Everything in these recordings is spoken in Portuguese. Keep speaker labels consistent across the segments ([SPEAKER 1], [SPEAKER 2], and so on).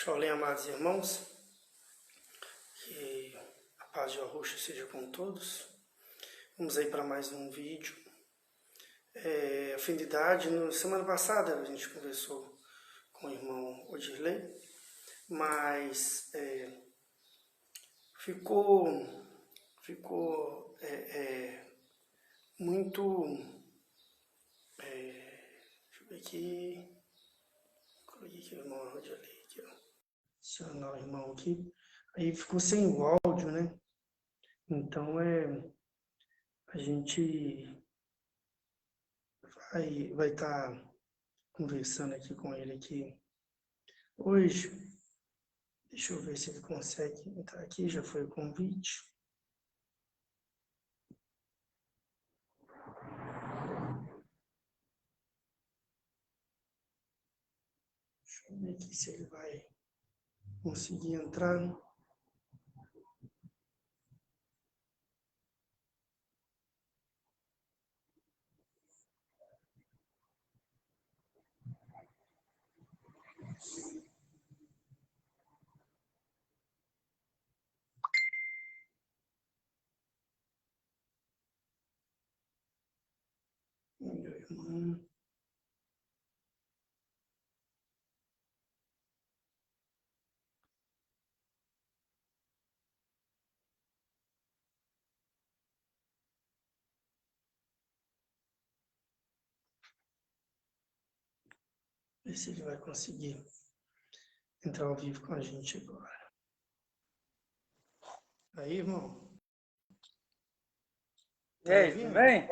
[SPEAKER 1] Shalom, amados irmãos, que a paz de Yahushua seja com todos. Vamos aí para mais um vídeo. Afinidade, semana passada a gente conversou com o irmão Odirley, mas ficou muito... deixa eu ver aqui, coloquei aqui o irmão Odirley, aqui, ó. Adicionar o irmão aqui. Aí ficou sem o áudio, né? Então a gente vai estar conversando aqui com ele aqui hoje. Deixa eu ver se ele consegue entrar aqui, já foi o convite. Deixa eu ver aqui se ele vai conseguir entrar. Meu irmão. Ver se ele vai conseguir entrar ao vivo com a gente agora. Aí, irmão.
[SPEAKER 2] E aí, tudo bem?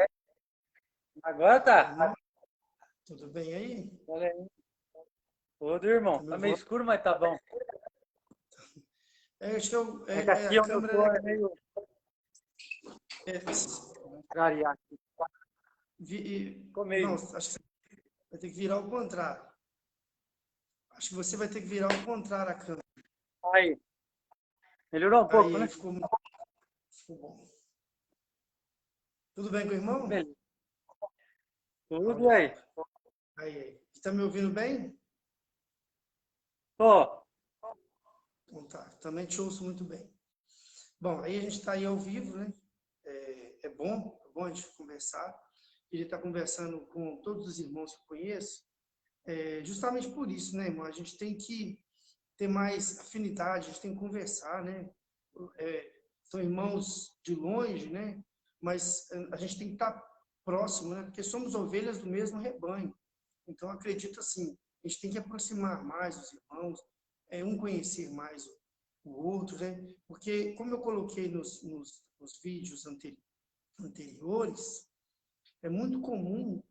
[SPEAKER 2] Agora tá.
[SPEAKER 1] Irmão, tudo bem aí?
[SPEAKER 2] Olha aí. Tudo, irmão. Tá meio escuro, mas tá bom.
[SPEAKER 1] Acho que
[SPEAKER 2] É que aqui
[SPEAKER 1] a
[SPEAKER 2] onde eu
[SPEAKER 1] câmera...
[SPEAKER 2] tô é meio... clarear aqui. Ficou
[SPEAKER 1] Não,
[SPEAKER 2] meio...
[SPEAKER 1] acho que você vai ter que virar ao contrário. Acho que você vai ter que virar ao contrário a câmera.
[SPEAKER 2] Aí. Melhorou um pouco,
[SPEAKER 1] Aí,
[SPEAKER 2] né?
[SPEAKER 1] ficou bom. Tudo bem com o irmão?
[SPEAKER 2] Beleza. Tudo
[SPEAKER 1] Áudio.
[SPEAKER 2] aí.
[SPEAKER 1] Aí. Está me ouvindo bem?
[SPEAKER 2] Tô.
[SPEAKER 1] Então tá, também te ouço muito bem. Bom, aí a gente está aí ao vivo, né? É bom a gente conversar. Ele está conversando com todos os irmãos que eu conheço, justamente por isso, né, irmão? A gente tem que ter mais afinidade, a gente tem que conversar, né? São irmãos de longe, né? Mas a gente tem que estar próximo, né? Porque somos ovelhas do mesmo rebanho. Então, acredito assim, a gente tem que aproximar mais os irmãos, um conhecer mais o outro, né? Porque, como eu coloquei nos vídeos anteriores, é muito comum,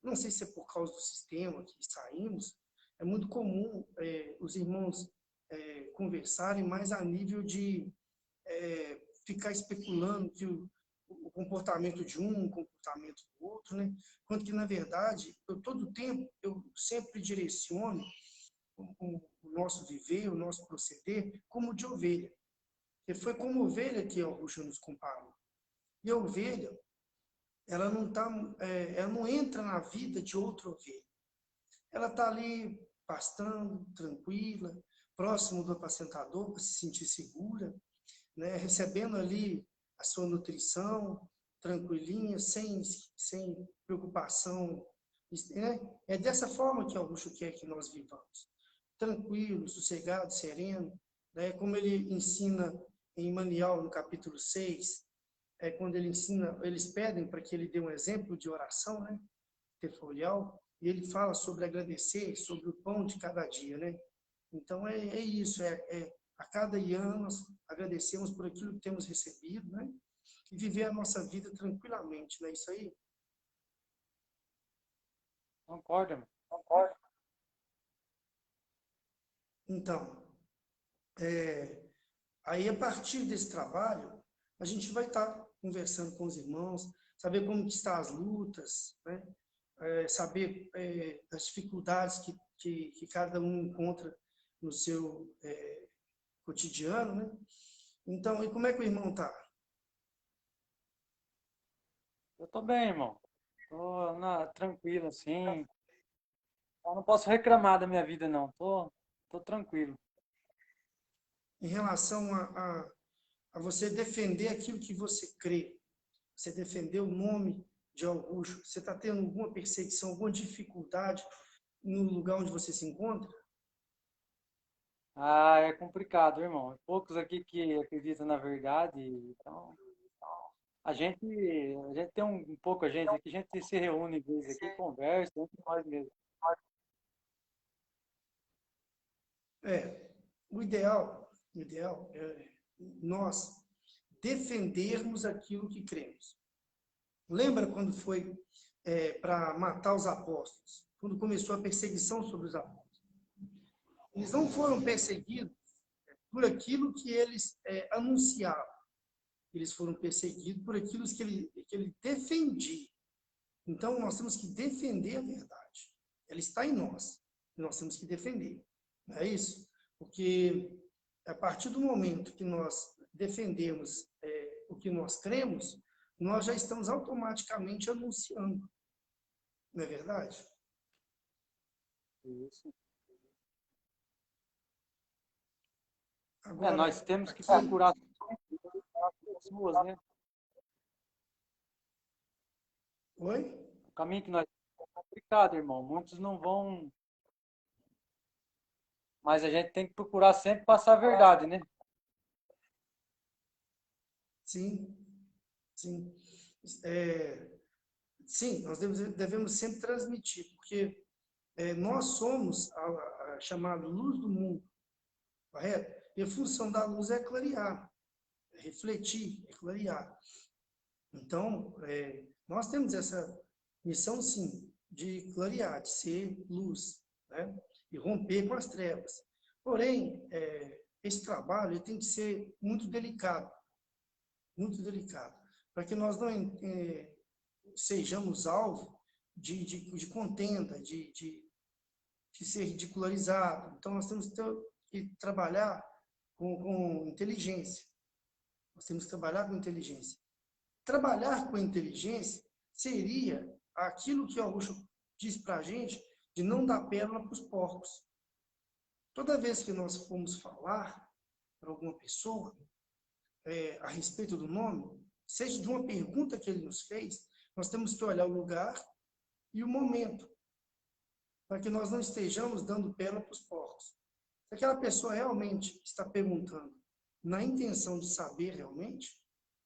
[SPEAKER 1] não sei se é por causa do sistema que saímos, é muito comum os irmãos conversarem mais a nível de ficar especulando que o comportamento de um, o comportamento do outro, né? Quando que, na verdade, todo tempo, eu sempre direciono o nosso viver, o nosso proceder, como de ovelha. E foi como ovelha que o Ruxa nos comparou. E a ovelha, ela não entra na vida de outra ovelha. Ela está ali pastando, tranquila, próximo do apacentador, para se sentir segura, né? Recebendo ali a sua nutrição, tranquilinha, sem preocupação, né? É dessa forma que Augusto quer que nós vivamos. Tranquilo, sossegado, sereno, né? Como ele ensina em Manial, no capítulo 6, quando ele ensina, eles pedem para que ele dê um exemplo de oração, né? Teforial, e ele fala sobre agradecer, sobre o pão de cada dia, né? Então, é isso, a cada ano nós agradecemos por aquilo que temos recebido, né? E viver a nossa vida tranquilamente, não é isso aí?
[SPEAKER 2] Concordo, irmão.
[SPEAKER 1] Então, aí a partir desse trabalho, a gente vai estar conversando com os irmãos, saber como que estão as lutas, né? Saber as dificuldades que cada um encontra no seu cotidiano, né? Então, e como é que o irmão está?
[SPEAKER 2] Eu tô bem, irmão. Tranquilo, assim. Eu não posso reclamar da minha vida, não. Tô tô tranquilo.
[SPEAKER 1] Em relação a você defender aquilo que você crê, você defender o nome de Augusto, você está tendo alguma perseguição, alguma dificuldade no lugar onde você se encontra?
[SPEAKER 2] Ah, é complicado, irmão. Poucos aqui que acreditam na verdade, então a gente tem um pouco a gente aqui, a gente se reúne às vezes aqui, conversa entre nós mesmos.
[SPEAKER 1] É, o ideal é nós defendermos aquilo que cremos. Lembra quando foi para matar os apóstolos? Quando começou a perseguição sobre os apóstolos? Eles não foram perseguidos por aquilo que eles anunciavam. Eles foram perseguidos por aquilo que ele defendia. Então, nós temos que defender a verdade. Ela está em nós. E nós temos que defender. Não é isso? Porque a partir do momento que nós defendemos o que nós cremos, nós já estamos automaticamente anunciando. Não é verdade?
[SPEAKER 2] Isso.
[SPEAKER 1] Agora,
[SPEAKER 2] Nós temos que
[SPEAKER 1] aqui,
[SPEAKER 2] procurar as pessoas, né?
[SPEAKER 1] oi?
[SPEAKER 2] O caminho que nós é complicado, irmão. Muitos não vão, mas a gente tem que procurar sempre passar a verdade, né?
[SPEAKER 1] Sim, sim. Sim, nós devemos sempre transmitir, porque nós somos a chamada luz do mundo, correto? E a função da luz é clarear, é refletir, é clarear. Então, nós temos essa missão, sim, de clarear, de ser luz, né? E romper com as trevas. Porém, esse trabalho ele tem que ser muito delicado, para que nós não sejamos alvo de contenda, de ser ridicularizado. Então, nós temos que trabalhar com inteligência. Nós temos que trabalhar com inteligência. Trabalhar com inteligência seria aquilo que Augusto diz para a gente de não dar pérola para os porcos. Toda vez que nós formos falar para alguma pessoa a respeito do nome, seja de uma pergunta que ele nos fez, nós temos que olhar o lugar e o momento, para que nós não estejamos dando pérola para os porcos. Se aquela pessoa realmente está perguntando na intenção de saber realmente,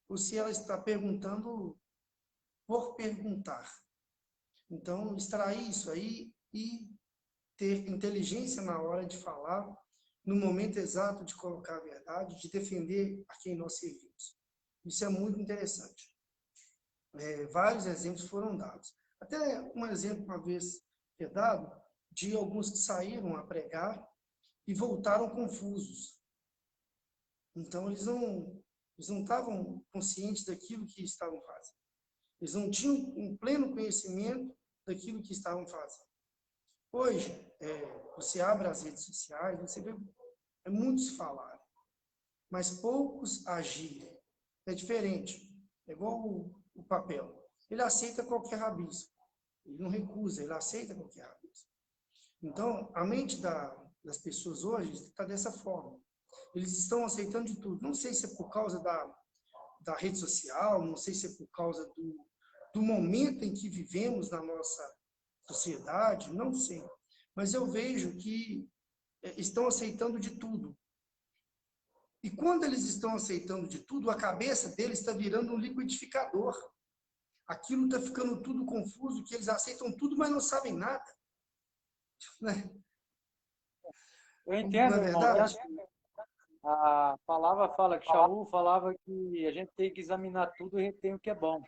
[SPEAKER 1] ou se ela está perguntando por perguntar. Então, extrair isso aí e ter inteligência na hora de falar, no momento exato de colocar a verdade, de defender a quem nós servimos. Isso é muito interessante. Vários exemplos foram dados. Até um exemplo, uma vez dado, de alguns que saíram a pregar e voltaram confusos. Então, eles não estavam conscientes daquilo que estavam fazendo. Eles não tinham um pleno conhecimento daquilo que estavam fazendo. Hoje, você abre as redes sociais, você vê muitos falarem, mas poucos agirem. É diferente. É igual o papel. Ele aceita qualquer rabisco. Ele não recusa, ele aceita qualquer rabisco. Então, a mente das pessoas hoje está dessa forma. Eles estão aceitando de tudo. Não sei se é por causa da rede social, não sei se é por causa do momento em que vivemos na nossa sociedade, não sei. Mas eu vejo que estão aceitando de tudo. E quando eles estão aceitando de tudo, a cabeça deles está virando um liquidificador. Aquilo está ficando tudo confuso, que eles aceitam tudo, mas não sabem nada. Né?
[SPEAKER 2] Eu
[SPEAKER 1] Não
[SPEAKER 2] entendo,
[SPEAKER 1] é
[SPEAKER 2] irmão. É
[SPEAKER 1] verdade?
[SPEAKER 2] assim, a palavra fala que Shaul falava que a gente tem que examinar tudo e reter o que é bom.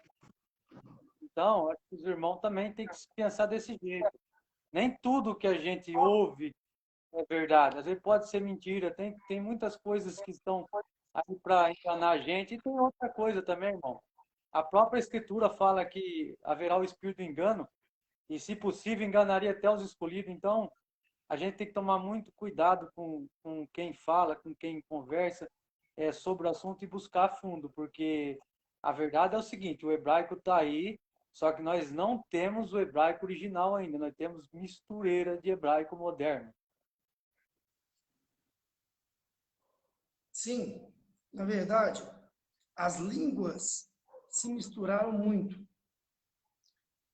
[SPEAKER 2] Então, acho que os irmãos também têm que pensar desse jeito. Nem tudo que a gente ouve é verdade. Às vezes pode ser mentira. Tem muitas coisas que estão aí para enganar a gente. E tem outra coisa também, irmão. A própria Escritura fala que haverá o espírito do engano e, se possível, enganaria até os escolhidos. Então, a gente tem que tomar muito cuidado com quem fala, com quem conversa sobre o assunto e buscar a fundo, porque a verdade é o seguinte, o hebraico está aí, só que nós não temos o hebraico original ainda, nós temos mistureira de hebraico moderno.
[SPEAKER 1] Sim, na verdade, as línguas se misturaram muito.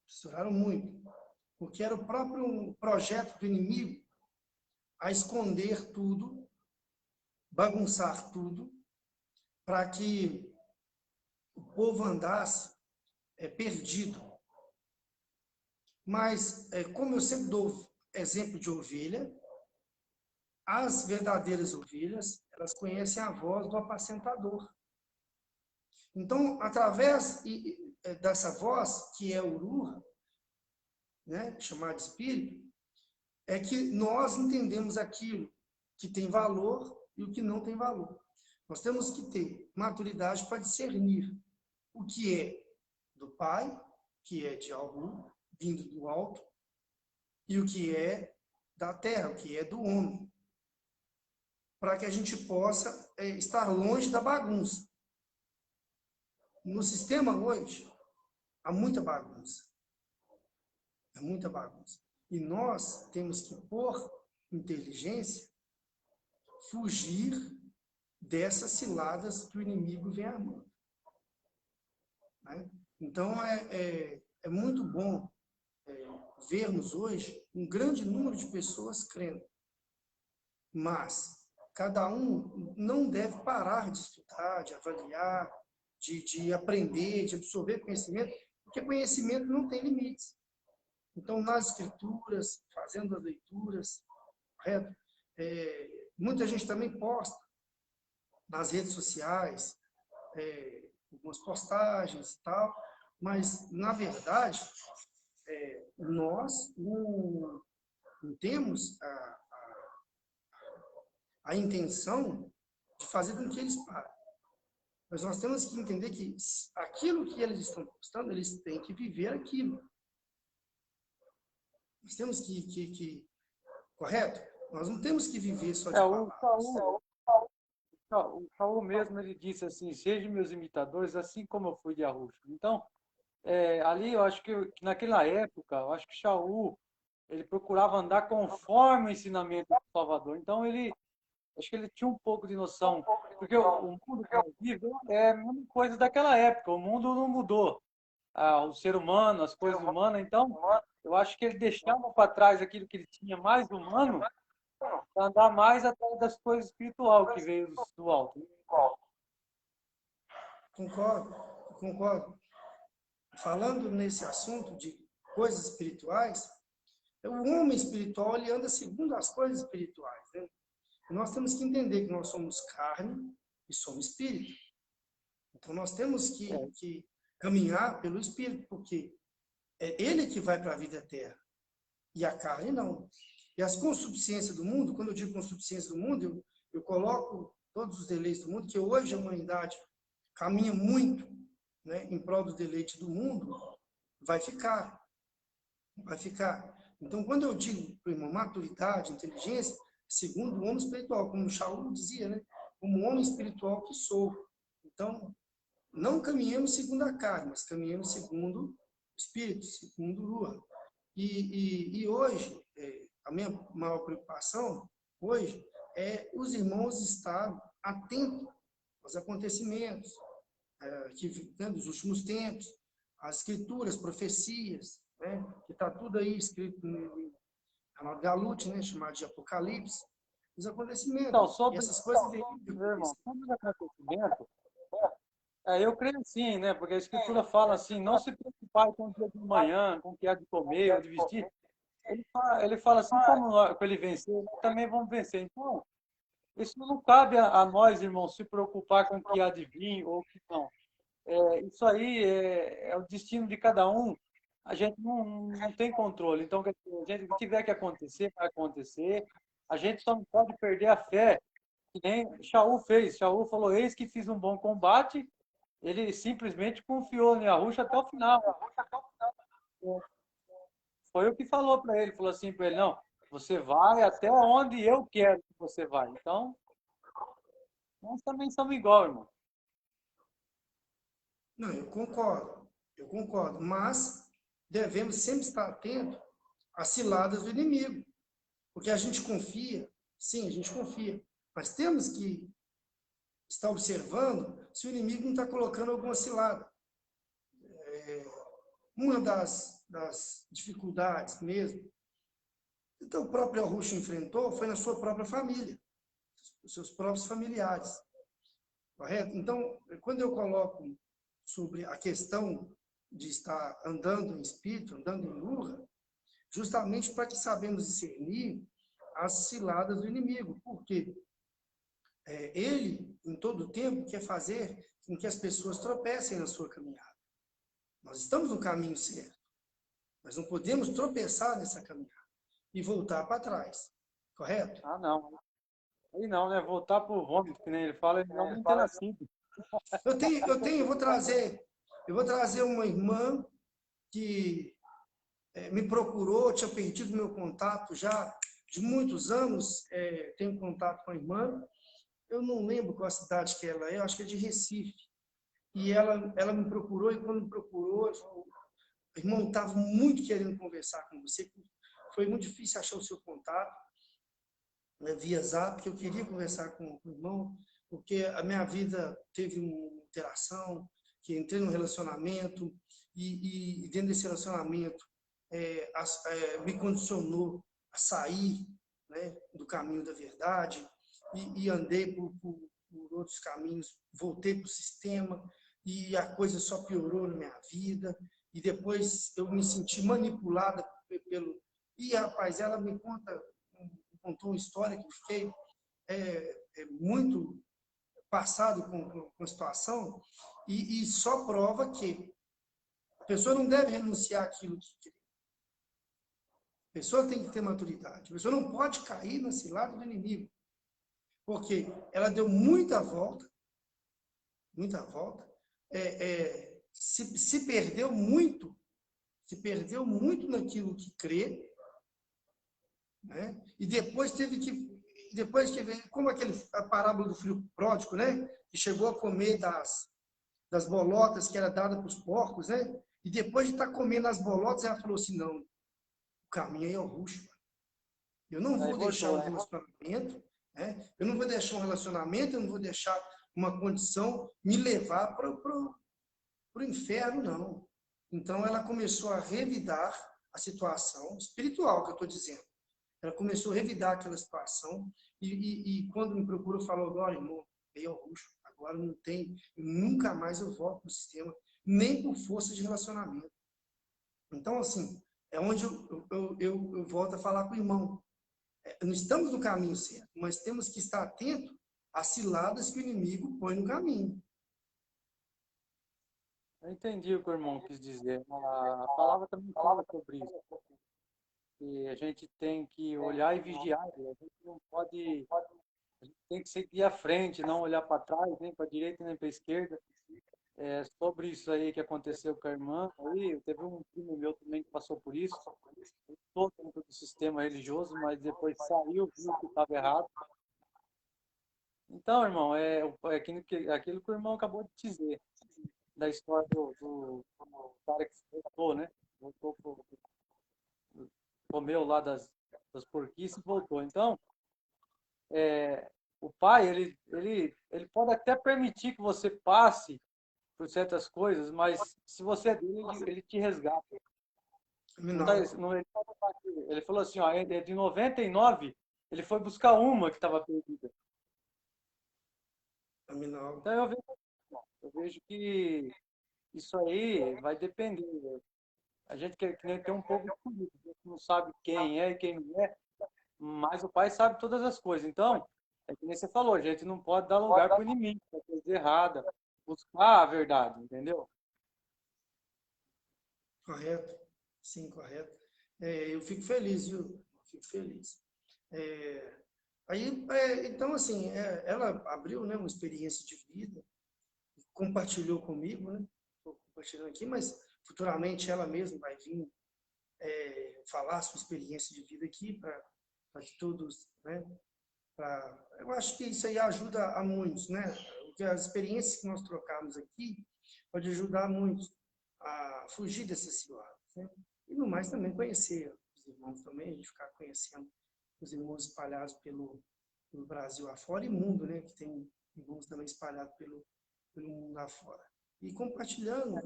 [SPEAKER 1] Misturaram muito. Porque era o próprio projeto do inimigo a esconder tudo, bagunçar tudo, para que o povo andasse perdido. Mas, como eu sempre dou exemplo de ovelha, as verdadeiras ovelhas, elas conhecem a voz do apacentador. Então, através dessa voz, que é o Uru, né, chamado espírito, é que nós entendemos aquilo que tem valor e o que não tem valor. Nós temos que ter maturidade para discernir o que é do Pai, que é de algo vindo do alto, e o que é da terra, o que é do homem, para que a gente possa estar longe da bagunça. No sistema hoje, há muita bagunça. É muita bagunça. E nós temos que, por inteligência, fugir dessas ciladas que o inimigo vem armando. Né? Então, é muito bom vermos hoje um grande número de pessoas crendo. Mas cada um não deve parar de estudar, de avaliar, de aprender, de absorver conhecimento, porque conhecimento não tem limites. Então, nas escrituras, fazendo as leituras, correto? Muita gente também posta nas redes sociais, algumas postagens e tal, mas, na verdade, nós não temos a intenção de fazer com que eles parem. Mas nós temos que entender que aquilo que eles estão postando, eles têm que viver aquilo. Nós temos correto? Nós não temos que viver só de palavras.
[SPEAKER 2] O Saul mesmo, ele disse assim, sejam meus imitadores, assim como eu fui de Arrucho. Então, ali eu acho que naquela época, eu acho que Saul, ele procurava andar conforme o ensinamento do Salvador. Então, acho que ele tinha um pouco de noção, porque o mundo que nós vivemos é a mesma coisa daquela época, o mundo não mudou. O ser humano, as coisas humanas, então, eu acho que ele deixava para trás aquilo que ele tinha mais humano, para andar mais atrás das coisas espirituais que veio do alto.
[SPEAKER 1] Concordo. Falando nesse assunto de coisas espirituais, o homem espiritual, ele anda segundo as coisas espirituais. Né? Nós temos que entender que nós somos carne e somos espírito. Então, nós temos que caminhar pelo espírito, porque é ele que vai para a vida eterna, e a carne não. E as consuficiências do mundo, quando eu digo consuficiência do mundo, eu coloco todos os deleites do mundo, que hoje a humanidade caminha muito, né, em prol do deleite do mundo, vai ficar. Então, quando eu digo, irmão, maturidade, inteligência, segundo o homem espiritual, como o Shaul dizia, né, como homem espiritual que sou. Então, não caminhemos segundo a carne, mas caminhemos segundo o espírito, segundo o Lua. E hoje, a minha maior preocupação, hoje, é os irmãos estarem atentos aos acontecimentos dos últimos tempos, as escrituras, profecias, né, que está tudo aí escrito no Galute, né, chamado de Apocalipse, os acontecimentos.
[SPEAKER 2] Então, sobre
[SPEAKER 1] essas coisas
[SPEAKER 2] sobre os acontecimentos, eu creio sim, né? Porque a Escritura fala assim, não se preocupar com o dia de manhã, com o que há de comer ou de vestir. Ele fala assim, como para ele vencer, nós também vamos vencer. Então, isso não cabe a nós, irmãos, se preocupar com o que há de vir ou o que não. Isso aí é o destino de cada um. A gente não tem controle. Então, o que tiver que acontecer, vai acontecer. A gente só não pode perder a fé, que nem Shaul fez. Shaul falou, eis que fiz um bom combate. Ele simplesmente confiou em Arruxa até o final. Foi o que falou para ele. Falou assim para ele, não, você vai até onde eu quero que você vá. Então, nós também somos igual, irmão.
[SPEAKER 1] Não, eu concordo, mas devemos sempre estar atentos às ciladas do inimigo, porque a gente confia, sim, a gente confia, mas temos que está observando se o inimigo não está colocando alguma cilada. Uma das dificuldades mesmo, então o próprio Arrucho enfrentou, foi na sua própria família, os seus próprios familiares. Correto? Então, quando eu coloco sobre a questão de estar andando em espírito, andando em lua, justamente para que sabemos discernir as ciladas do inimigo. Porque ele, em todo o tempo, quer fazer com que as pessoas tropecem na sua caminhada. Nós estamos no caminho certo. Mas não podemos tropeçar nessa caminhada e voltar para trás. Correto?
[SPEAKER 2] Ah, não. Aí não, né? Voltar para o vômito, que nem ele fala, ele não nem ter nascido.
[SPEAKER 1] Eu vou trazer uma irmã que me procurou, tinha perdido meu contato já de muitos anos, tenho contato com a irmã, eu não lembro qual a cidade que ela é, eu acho que é de Recife. E ela me procurou, e quando me procurou, ela falou, irmão, estava muito querendo conversar com você, foi muito difícil achar o seu contato, via Zap, que eu queria conversar com o irmão, porque a minha vida teve uma interação, que entrei num relacionamento, e dentro desse relacionamento me condicionou a sair, né, do caminho da verdade, e andei por outros caminhos, voltei para o sistema, e a coisa só piorou na minha vida, e depois eu me senti manipulada pelo... E, rapaz, ela me contou uma história que eu fiquei muito passado com a situação, e só prova que a pessoa não deve renunciar àquilo que quer. A pessoa tem que ter maturidade. A pessoa não pode cair na cilada do inimigo, porque ela deu muita volta, se perdeu muito naquilo que crê, né? E depois como a parábola do filho pródigo, né? Que chegou a comer das bolotas que era dada para os porcos, né? E depois de estar comendo as bolotas, ela falou assim, não, o caminho é o rucho. Eu não vou deixar um relacionamento, né? Eu não vou deixar um relacionamento, eu não vou deixar uma condição me levar para o inferno, não. Então, ela começou a revidar a situação espiritual que eu estou dizendo. Ela começou a revidar aquela situação e quando me procurou, falou, olha, irmão, veio ao rucho, agora não tem, nunca mais eu volto para o sistema, nem por força de relacionamento. Então, assim, é onde eu volto a falar com o irmão. Não estamos no caminho certo, mas temos que estar atento às ciladas que o inimigo põe no caminho.
[SPEAKER 2] Eu entendi o que o irmão quis dizer. A palavra também fala sobre isso. E a gente tem que olhar e vigiar. A gente não pode... A gente tem que seguir à frente, não olhar para trás, nem para a direita, nem para a esquerda. Sobre isso aí que aconteceu com a irmã, aí teve um primo meu também que passou por isso. Estou dentro do sistema religioso, mas depois saiu, viu que estava errado. Então, irmão, é aquilo que o irmão acabou de dizer, da história do cara que voltou, né? Voltou, comeu lá das porquices e voltou. Então, o pai, ele pode até permitir que você passe por certas coisas, mas se você é dele, ele te resgata. Não tá, ele falou assim, ó, de 99, ele foi buscar uma que estava perdida. Então eu vejo que isso aí vai depender. A gente quer que nem ter um povo escolhido, a gente não sabe quem é e quem não é, mas o pai sabe todas as coisas. Então, é que nem você falou, a gente não pode dar lugar para o inimigo, para coisa errada, buscar a verdade, entendeu?
[SPEAKER 1] Correto, sim, correto. Eu fico feliz, viu? Fico feliz. Então, assim, ela abriu, né, uma experiência de vida, compartilhou comigo, né? Estou compartilhando aqui, mas futuramente ela mesma vai vir falar sua experiência de vida aqui para que todos, né? Eu acho que isso aí ajuda a muitos, né? Porque as experiências que nós trocamos aqui pode ajudar muitos a fugir dessas ciladas, né? E no mais também conhecer os irmãos também, a gente ficar conhecendo os irmãos espalhados pelo pelo Brasil afora e mundo, né? Que tem irmãos também espalhados pelo mundo afora. E compartilhando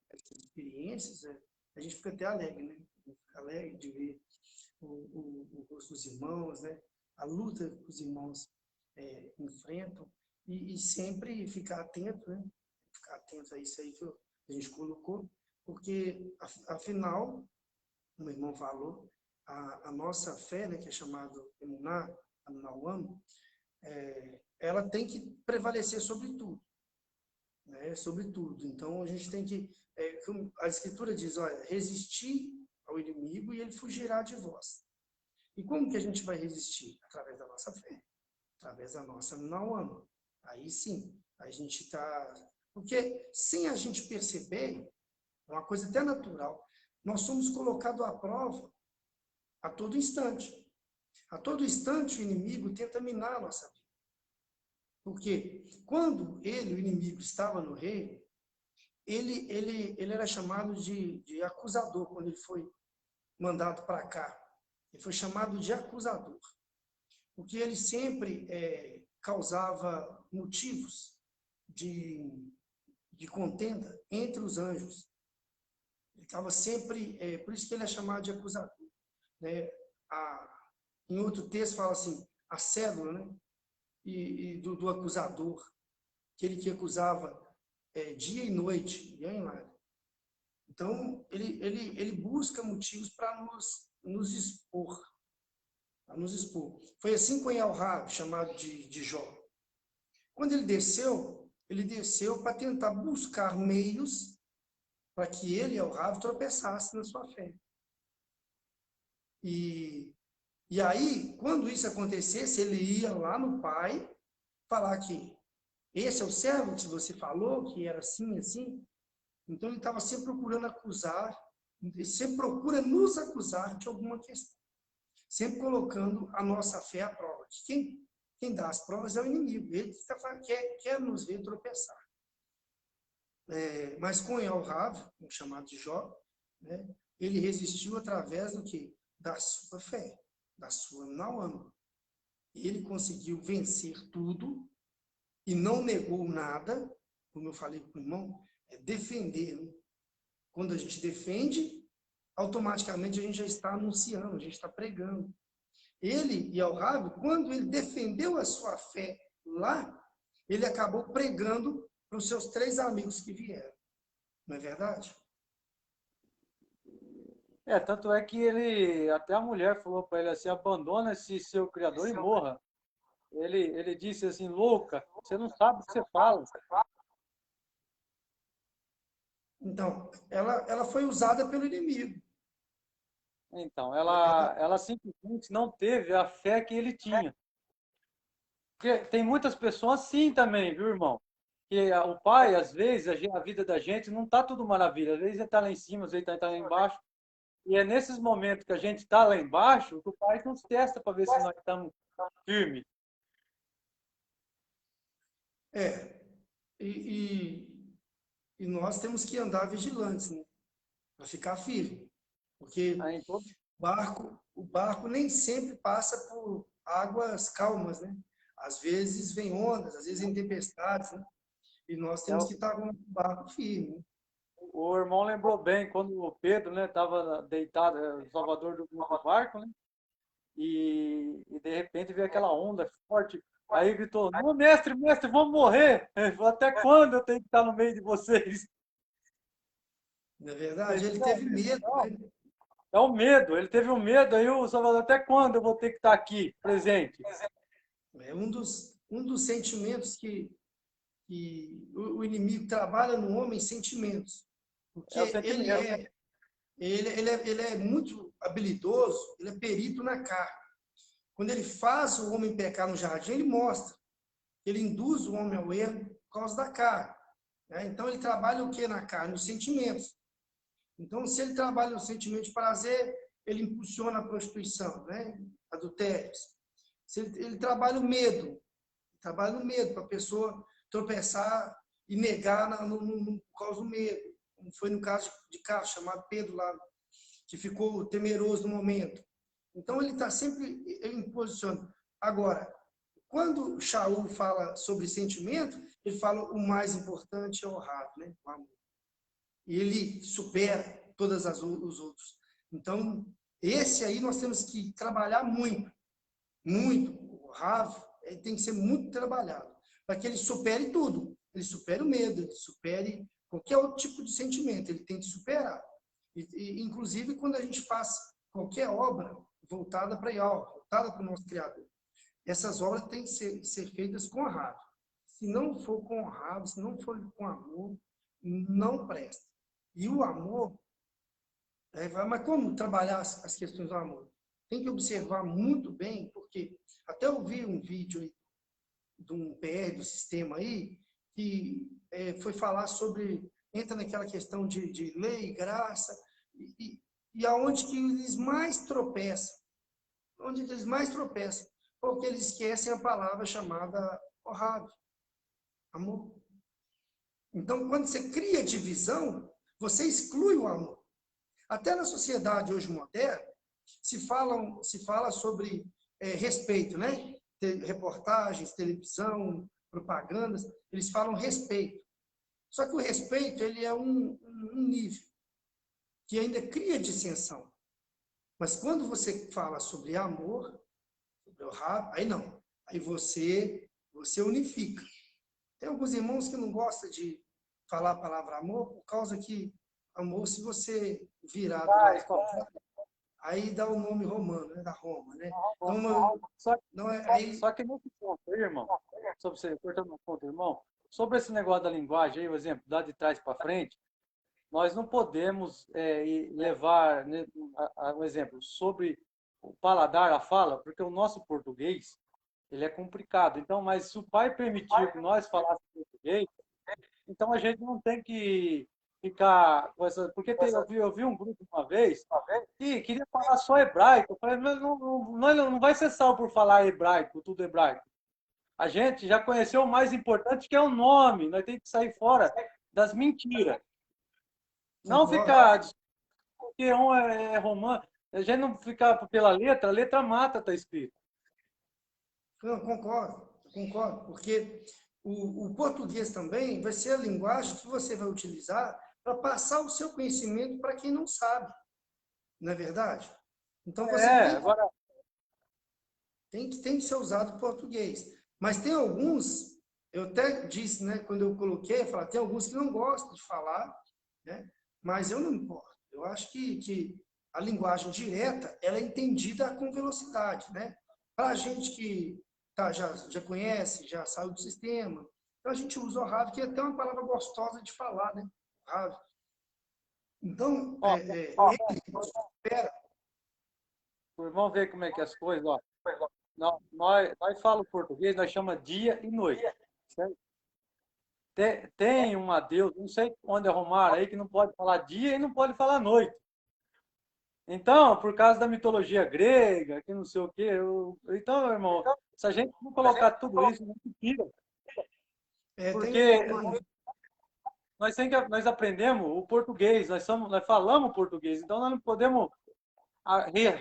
[SPEAKER 1] essas experiências, a gente fica até alegre, né? Fica alegre de ver o rosto dos irmãos, né? A luta que os irmãos enfrentam e sempre ficar atento, né? Ficar atento a isso aí que a gente colocou, porque, afinal, como o irmão falou, a nossa fé, né, que é chamada Emuná, Anuauam, ela tem que prevalecer sobre tudo. Né, sobre tudo. Então, a gente tem que... a Escritura diz, olha, resistir ao inimigo e ele fugirá de vós. E como que a gente vai resistir? Através da nossa fé. Através da nossa Nauam. Aí sim, a gente está... Porque sem a gente perceber, é uma coisa até natural, nós somos colocados à prova a todo instante. A todo instante o inimigo tenta minar a nossa vida. Porque quando o inimigo, estava no reino, ele era chamado de acusador, quando ele foi mandado para cá. Ele foi chamado de acusador. Porque ele sempre causava motivos de contenda entre os anjos. Ele estava sempre... por isso que ele é chamado de acusador. Né? Em outro texto fala assim, a cédula, né? E do acusador, aquele que acusava dia e noite. Então, ele busca motivos para nos expor. Para nos expor. Foi assim com Elrab, chamado de Jó. Quando ele desceu para tentar buscar meios para que ele, Elrab, tropeçasse na sua fé. E aí, quando isso acontecesse, ele ia lá no pai falar que esse é o servo que você falou, que era assim, assim. Então, ele estava sempre procurando acusar, ele sempre procura nos acusar de alguma questão. Sempre colocando a nossa fé à prova. Quem dá as provas é o inimigo. Ele quer nos ver tropeçar. Mas com Elrab, chamado de Jó, né, ele resistiu através do quê? Da sua fé, da sua Nauam. Ele conseguiu vencer tudo e não negou nada, como eu falei com o irmão, defender. Né? Quando a gente defende, automaticamente a gente já está anunciando, a gente está pregando. Ele e Elrab, quando ele defendeu a sua fé lá, ele acabou pregando para os seus 3 amigos que vieram. Não é verdade?
[SPEAKER 2] Tanto é que ele, até a mulher falou para ele assim, abandona esse seu criador e morra. Ele disse assim, louca, você não sabe o que você fala.
[SPEAKER 1] Então, ela foi usada pelo inimigo.
[SPEAKER 2] Então, ela simplesmente não teve a fé que ele tinha. Porque tem muitas pessoas assim também, viu, irmão? Que o pai, às vezes, a vida da gente não está tudo maravilha. Às vezes ele está lá em cima, às vezes ele está lá embaixo. E é nesses momentos que a gente está lá embaixo que o pai nos testa para ver se nós estamos firmes.
[SPEAKER 1] E nós temos que andar vigilantes, né? Para ficar firme. Porque o barco nem sempre passa por águas calmas, né? Às vezes vem ondas, às vezes vem tempestades, né? E nós temos que estar com o barco firme. Né?
[SPEAKER 2] O irmão lembrou bem quando o Pedro, né, estava deitado no Salvador do barco, né? E de repente veio aquela onda forte. Aí gritou: não, mestre, vamos morrer. Ele falou: até quando eu tenho que estar no meio de vocês?
[SPEAKER 1] Na verdade, ele teve medo. Né?
[SPEAKER 2] É o medo, ele teve um medo. Aí o Salvador: até quando eu vou ter que estar aqui, presente?
[SPEAKER 1] É um dos sentimentos que o inimigo trabalha no homem, sentimentos. Porque ele é muito habilidoso, ele é perito na carne. Quando ele faz o homem pecar no jardim, ele mostra. Ele induz o homem ao erro por causa da carne. Né? Então, ele trabalha o que na carne? Os sentimentos. Então, se ele trabalha no sentimento de prazer, ele impulsiona a prostituição, né? Adultérios. Se ele trabalha o medo, para a pessoa tropeçar e negar por causa do medo. Como foi no caso de Carlos, chamado Pedro lá, que ficou temeroso no momento. Então, ele está sempre em posição. Agora, quando Shaul fala sobre sentimento, ele fala o mais importante é o Rav, né? O amor. E ele supera todos os outros. Então, esse aí nós temos que trabalhar muito, muito. O Rav tem que ser muito trabalhado, para que ele supere tudo. Ele supere o medo, ele supere qualquer outro tipo de sentimento, ele tem que superar. Inclusive, quando a gente faz qualquer obra voltada para Yahweh, voltada para o nosso Criador, essas obras têm que ser feitas com Rav. Se não for com Rav, se não for com amor, não presta. E o amor, mas como trabalhar as questões do amor? Tem que observar muito bem, porque até eu vi um vídeo aí, de um PR do sistema aí, que foi falar sobre, entra naquela questão de lei, graça, e aonde que eles mais tropeçam, porque eles esquecem a palavra chamada Ohad, amor. Então, quando você cria divisão, você exclui o amor. Até na sociedade hoje moderna, se fala sobre respeito, né? Reportagens, televisão, propagandas, eles falam respeito. Só que o respeito, ele é um nível que ainda cria dissensão. Mas quando você fala sobre amor, sobre o Rav, aí não. Aí você unifica. Tem alguns irmãos que não gostam de falar a palavra amor, por causa que amor, se você virar do lado contrário, aí dá o nome romano, né? Da Roma, né? Então,
[SPEAKER 2] só que nesse ponto aí, irmão, sobre você cortando um ponto, irmão, sobre esse negócio da linguagem aí, o exemplo, dá de trás para frente, nós não podemos levar, né, um exemplo, sobre o paladar, a fala, porque o nosso português, ele é complicado. Então, mas se o pai permitir que nós falássemos português, então a gente não tem que ficar com essa... Porque eu vi um grupo uma vez que queria falar só hebraico. Eu falei, mas não vai ser salvo por falar hebraico, tudo hebraico. A gente já conheceu o mais importante, que é o nome. Nós temos que sair fora das mentiras. Não ficar... Porque um é romano. A gente não ficar pela letra, a letra mata, está escrito.
[SPEAKER 1] Eu concordo, porque o português também vai ser a linguagem que você vai utilizar para passar o seu conhecimento para quem não sabe. Não é verdade? Então, você tem que ser usado o português. Mas tem alguns, eu até disse, né, quando eu coloquei, tem alguns que não gostam de falar, né, mas eu não importo. Eu acho que a linguagem direta, ela é entendida com velocidade, né? Para a gente que já conhece, já saiu do sistema, então a gente usa o Rav, que é até uma palavra gostosa de falar, né? Rav. Então, espera.
[SPEAKER 2] Vamos ver como é que é as coisas, ó. Nós falamos português, nós chamamos dia e noite. Certo? Tem uma Deus, não sei onde arrumaram aí, que não pode falar dia e não pode falar noite. Então, por causa da mitologia grega, que não sei o quê, então, irmão, se a gente não colocar tudo isso, não tira. Porque nós aprendemos o português, nós falamos português, então nós não podemos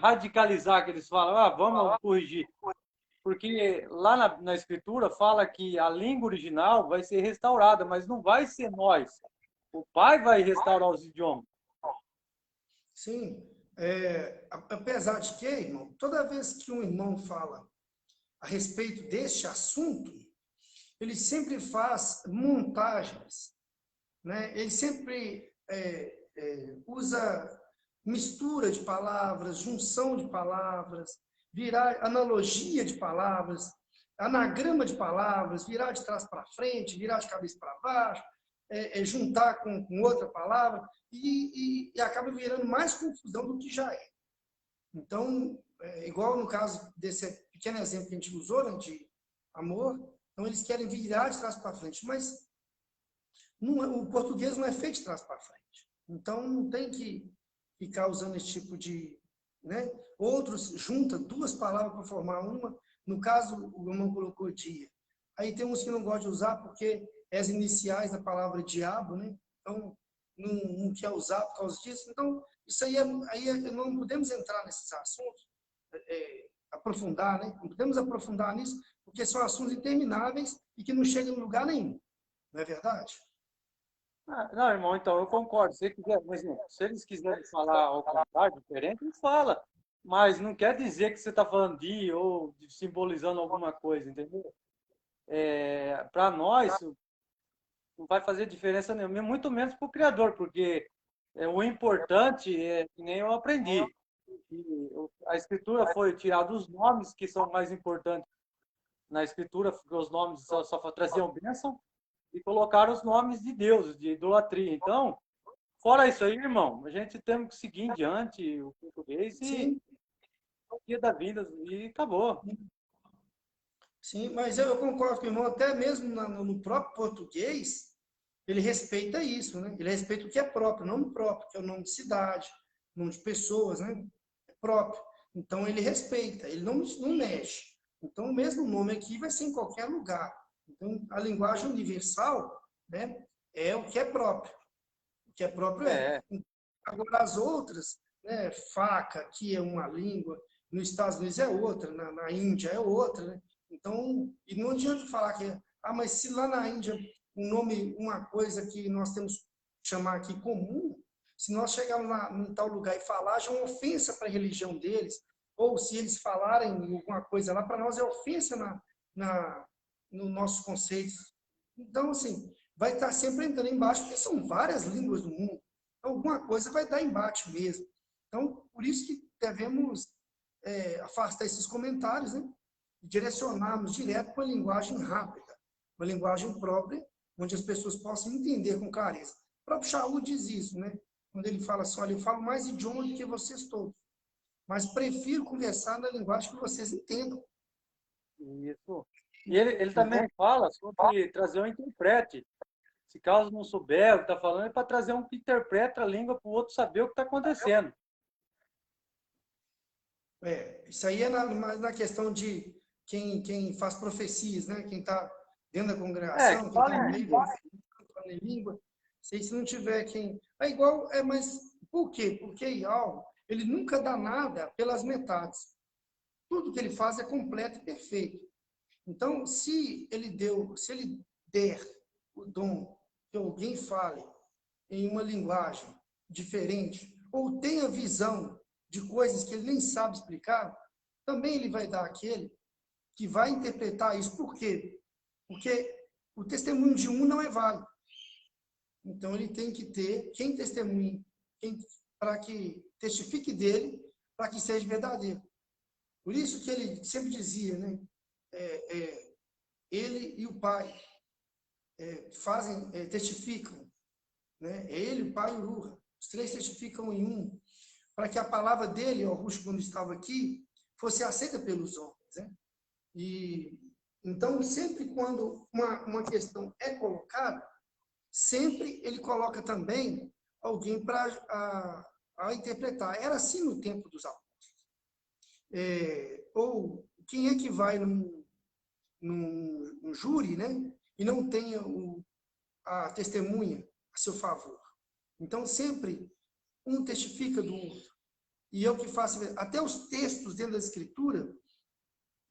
[SPEAKER 2] radicalizar que eles falam, vamos corrigir. Porque lá na escritura fala que a língua original vai ser restaurada, mas não vai ser nós. O Pai vai restaurar os idiomas.
[SPEAKER 1] Sim. Apesar de que, irmão, toda vez que um irmão fala a respeito deste assunto, ele sempre faz montagens, né? Ele sempre usa mistura de palavras, junção de palavras, virar analogia de palavras, anagrama de palavras, virar de trás para frente, virar de cabeça para baixo, juntar com outra palavra, e acaba virando mais confusão do que já é. Então, igual no caso desse pequeno exemplo que a gente usou, né, de amor, então eles querem virar de trás para frente, mas o português não é feito de trás para frente. Então, não tem que ficar usando esse tipo de... né? Outros juntam duas palavras para formar uma. No caso, o irmão colocou dia. Aí tem uns que não gostam de usar porque é as iniciais da palavra diabo, né? Então, não quer usar por causa disso. Então, isso aí não podemos entrar nesses assuntos, aprofundar, né? Não podemos aprofundar nisso, porque são assuntos intermináveis e que não chegam em lugar nenhum. Não é verdade?
[SPEAKER 2] Não, irmão, então eu concordo. Se, quiser, mas, não, se eles quiserem falar ao contrário, diferente, eles falam. Mas não quer dizer que você está falando ou simbolizando alguma coisa, entendeu? Para nós, não vai fazer diferença nenhuma, muito menos para o Criador, porque o importante é que nem eu aprendi. A Escritura foi tirada os nomes que são mais importantes na Escritura, porque os nomes só traziam bênção, e colocaram os nomes de Deus, de idolatria. Então, fora isso aí, irmão, a gente tem que seguir em diante o português e
[SPEAKER 1] Sim,
[SPEAKER 2] o dia da vida e acabou.
[SPEAKER 1] sim, mas eu concordo com o irmão, até mesmo no próprio português, ele respeita isso, né? Ele respeita o que é próprio, nome próprio, que é o nome de cidade, nome de pessoas, né? É próprio. Então, ele respeita, ele não mexe. Então, o mesmo nome aqui vai ser em qualquer lugar. Então, a linguagem universal, né, é o que é próprio. O que é próprio é.
[SPEAKER 2] É,
[SPEAKER 1] Agora, as outras, né, faca, que é uma língua, nos Estados Unidos é outra, na Índia é outra, né? Então, e não adianta falar que, mas se lá na Índia um nome, uma coisa que nós temos que chamar aqui comum, se nós chegarmos lá em tal lugar e falar, já é uma ofensa para a religião deles, ou se eles falarem alguma coisa lá, para nós é ofensa no nossos conceitos. Então, assim, vai estar sempre entrando embaixo, porque são várias línguas do mundo. Então, alguma coisa vai dar embate mesmo. Então, por isso que devemos afastar esses comentários, né? E direcionarmos direto para uma linguagem rápida, uma linguagem própria, onde as pessoas possam entender com clareza. O próprio Shaul diz isso, né? Quando ele fala assim, olha, eu falo mais idioma do que vocês todos, mas prefiro conversar na linguagem que vocês entendam.
[SPEAKER 2] isso. E ele também fala sobre trazer um intérprete. Se caso não souber o que está falando, é para trazer um que interpreta a língua para o outro saber o que está acontecendo.
[SPEAKER 1] Isso aí é mais na questão de quem faz profecias, né? Quem está dentro da
[SPEAKER 2] Que
[SPEAKER 1] congregação, quem
[SPEAKER 2] fala
[SPEAKER 1] está
[SPEAKER 2] em
[SPEAKER 1] no meio do
[SPEAKER 2] língua.
[SPEAKER 1] falando em língua. Se não tiver quem. É igual, mas por quê? Porque Ial, ele nunca dá nada pelas metades. Tudo que ele faz é completo e perfeito. Então, se ele der o dom que alguém fale em uma linguagem diferente, ou tenha visão de coisas que ele nem sabe explicar, também ele vai dar aquele que vai interpretar isso. Por quê? Porque o testemunho de um não é válido. Então, ele tem que ter quem testemunhe, para que testifique dele, para que seja verdadeiro. Por isso que ele sempre dizia, né? Ele e o Pai testificam, né? Ele, o Pai e o Ruha. Os três testificam em um, para que a palavra dele, o Rush, quando estava aqui, fosse aceita pelos homens, né? E então, sempre quando uma questão é colocada, sempre ele coloca também alguém para interpretar. Era assim no tempo dos apóstolos. Ou quem é que vai num júri, né? E não tenha a testemunha a seu favor. Então, sempre um testifica do outro. E eu que faço, até os textos dentro da Escritura,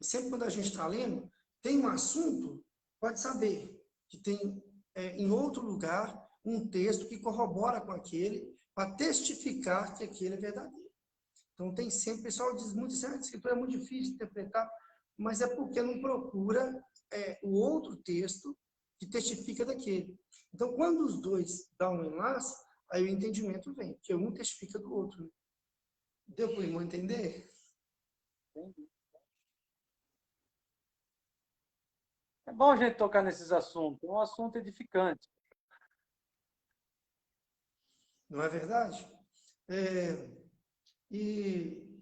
[SPEAKER 1] sempre quando a gente está lendo, tem um assunto, pode saber que tem em outro lugar um texto que corrobora com aquele, para testificar que aquele é verdadeiro. Então, tem sempre, o pessoal diz muito assim, a Escritura é muito difícil de interpretar, mas é porque não procura o outro texto que testifica daquele. Então, quando os dois dão um enlace, aí o entendimento vem, porque um testifica do outro. Deu para o irmão entender?
[SPEAKER 2] É bom a gente tocar nesses assuntos, é um assunto edificante.
[SPEAKER 1] Não é verdade? E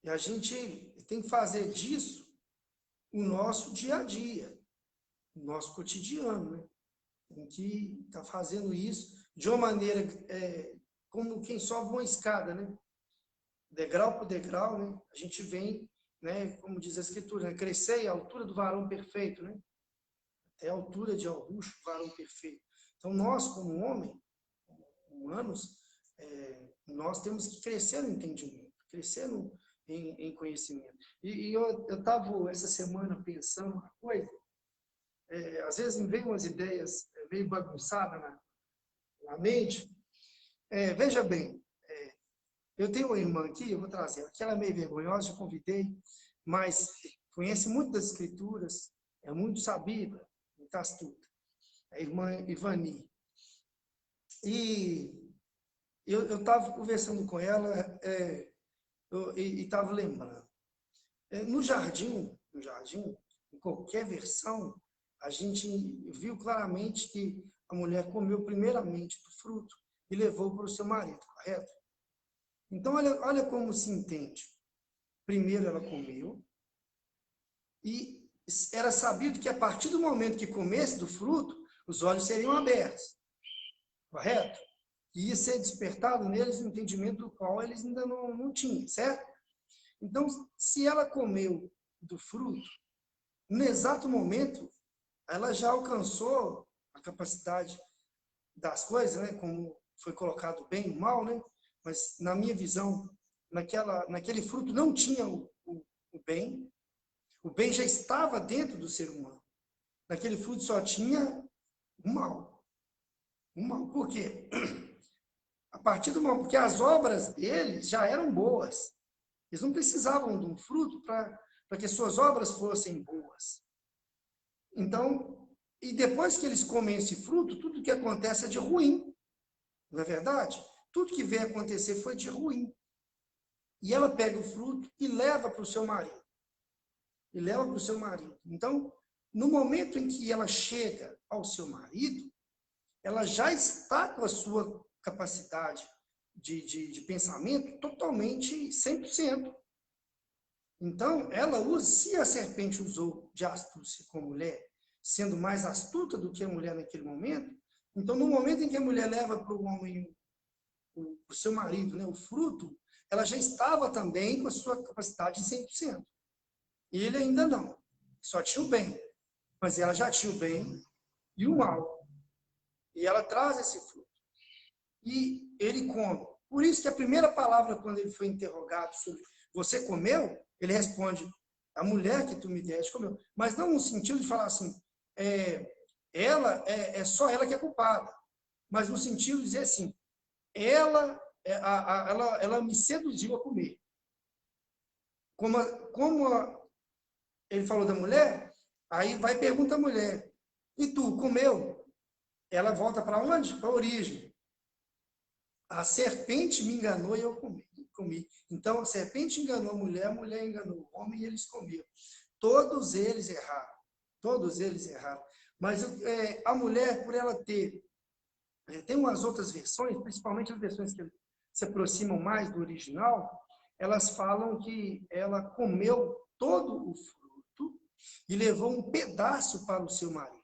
[SPEAKER 1] a gente tem que fazer disso o nosso dia a dia, o nosso cotidiano, né? Tem que estar fazendo isso de uma maneira como quem sobe uma escada, né? Degrau por degrau, né? A gente vem, né? Como diz a Escritura, né? Crescer à altura do varão perfeito, né? Até a altura de Augusto, varão perfeito. Então, nós, como homem, humanos, nós temos que crescer no entendimento, crescer em conhecimento. E eu estava essa semana pensando uma coisa, às vezes me vem umas ideias meio bagunçadas na mente. Veja bem, eu tenho uma irmã aqui, eu vou trazer, aqui ela é meio vergonhosa, eu convidei, mas conhece muito das escrituras, é muito sabida, muito astuta, a irmã Ivani. E eu estava conversando com ela e estava lembrando. No jardim, em qualquer versão, a gente viu claramente que a mulher comeu primeiramente do fruto e levou para o seu marido, correto? Então, olha como se entende. Primeiro ela comeu e era sabido que a partir do momento que comesse do fruto, os olhos seriam abertos, correto? E ia ser despertado neles o entendimento do qual eles ainda não tinham, certo? Então, se ela comeu do fruto, no exato momento, ela já alcançou a capacidade das coisas, né? Como foi colocado bem e mal, né? Mas, na minha visão, naquele fruto não tinha o bem. O bem já estava dentro do ser humano. Naquele fruto só tinha o mal. O mal. Por quê? A partir do momento que as obras deles já eram boas. Eles não precisavam de um fruto para que suas obras fossem boas. Então, e depois que eles comem esse fruto, tudo que acontece é de ruim. Não é verdade? Tudo que veio acontecer foi de ruim. E ela pega o fruto e leva para o seu marido. Então, no momento em que ela chega ao seu marido, ela já está com a sua capacidade de pensamento totalmente 100%. Então, ela usa, se a serpente usou de astúcia com a mulher, sendo mais astuta do que a mulher naquele momento, então, no momento em que a mulher leva para o homem, o seu marido, né, o fruto, ela já estava também com a sua capacidade de 100%. E ele ainda não. Só tinha o bem. Mas ela já tinha o bem e o mal. E ela traz esse fruto. E ele come. Por isso que a primeira palavra, quando ele foi interrogado sobre você comeu, ele responde, a mulher que tu me deste comeu. Mas não no sentido de falar assim, só ela que é culpada. Mas no sentido de dizer assim, ela me seduziu a comer. Ele falou da mulher, aí vai e pergunta a mulher, e tu, comeu? Ela volta para onde? Para a origem. A serpente me enganou e eu comi. Então, a serpente enganou a mulher enganou o homem e eles comeram. Todos eles erraram. Mas a mulher, por ela ter... tem umas outras versões, principalmente as versões que se aproximam mais do original, elas falam que ela comeu todo o fruto e levou um pedaço para o seu marido.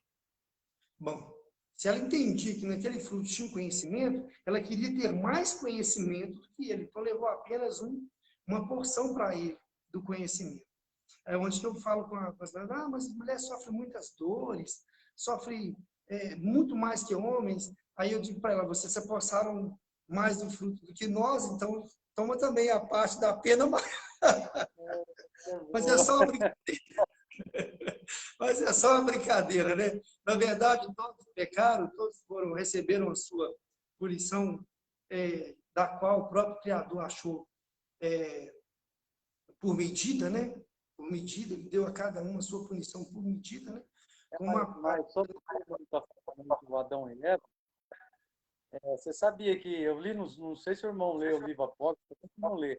[SPEAKER 1] Bom, se ela entendia que naquele fruto tinha um conhecimento, ela queria ter mais conhecimento do que ele. Então, levou apenas uma porção para ele do conhecimento. É onde que eu falo com as mulheres, mas a mulher sofre muitas dores, sofre muito mais que homens. Aí eu digo para ela, vocês se apossaram mais do fruto do que nós, então toma também a parte da pena. Mas é só uma brincadeira. Mas é só uma brincadeira, né? Na verdade, todos pecaram, todos receberam a sua punição, da qual o próprio Criador achou por medida, né? Por medida, ele deu a cada um a sua punição por medida, né?
[SPEAKER 2] Mas sobre o Adão e Eva, você sabia que eu li, não sei se o irmão lê o livro Apócrifo, eu não lê,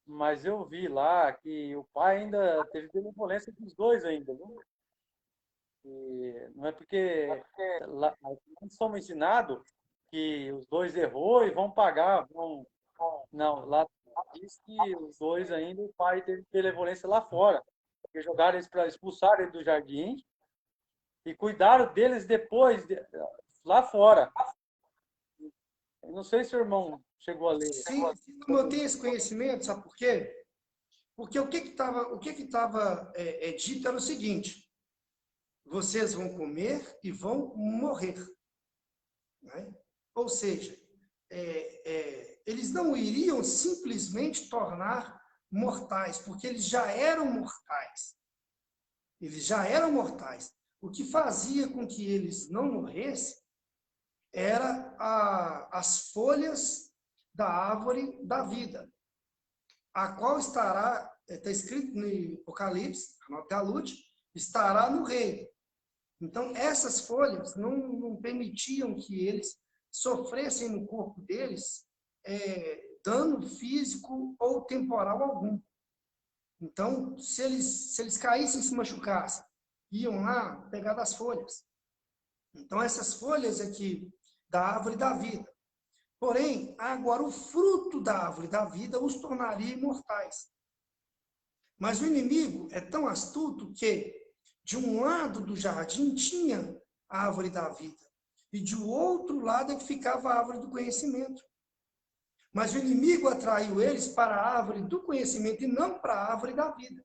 [SPEAKER 2] mas eu vi lá que o pai ainda teve benevolência dos dois ainda, viu? E não é porque lá, nós somos ensinados que os dois errou e vão pagar, não, lá diz que os dois ainda, o pai teve benevolência lá fora, porque jogaram eles para expulsar ele do jardim e cuidaram deles depois, lá fora. Eu não sei se o irmão chegou a ler.
[SPEAKER 1] Sim, como eu tenho esse conhecimento, sabe por quê? Porque o que estava dito era o seguinte, vocês vão comer e vão morrer. Né? Ou seja, eles não iriam simplesmente tornar mortais, porque eles já eram mortais. Eles já eram mortais. O que fazia com que eles não morressem era as folhas da árvore da vida, a qual estará, está escrito no Apocalipse, no Galude, estará no reino. Então, essas folhas não permitiam que eles sofressem no corpo deles dano físico ou temporal algum. Então, se eles caíssem e se machucassem, iam lá pegar das folhas. Então, essas folhas aqui da árvore da vida. Porém, agora o fruto da árvore da vida os tornaria imortais. Mas o inimigo é tão astuto que, de um lado do jardim, tinha a árvore da vida. E de outro lado é que ficava a árvore do conhecimento. Mas o inimigo atraiu eles para a árvore do conhecimento e não para a árvore da vida.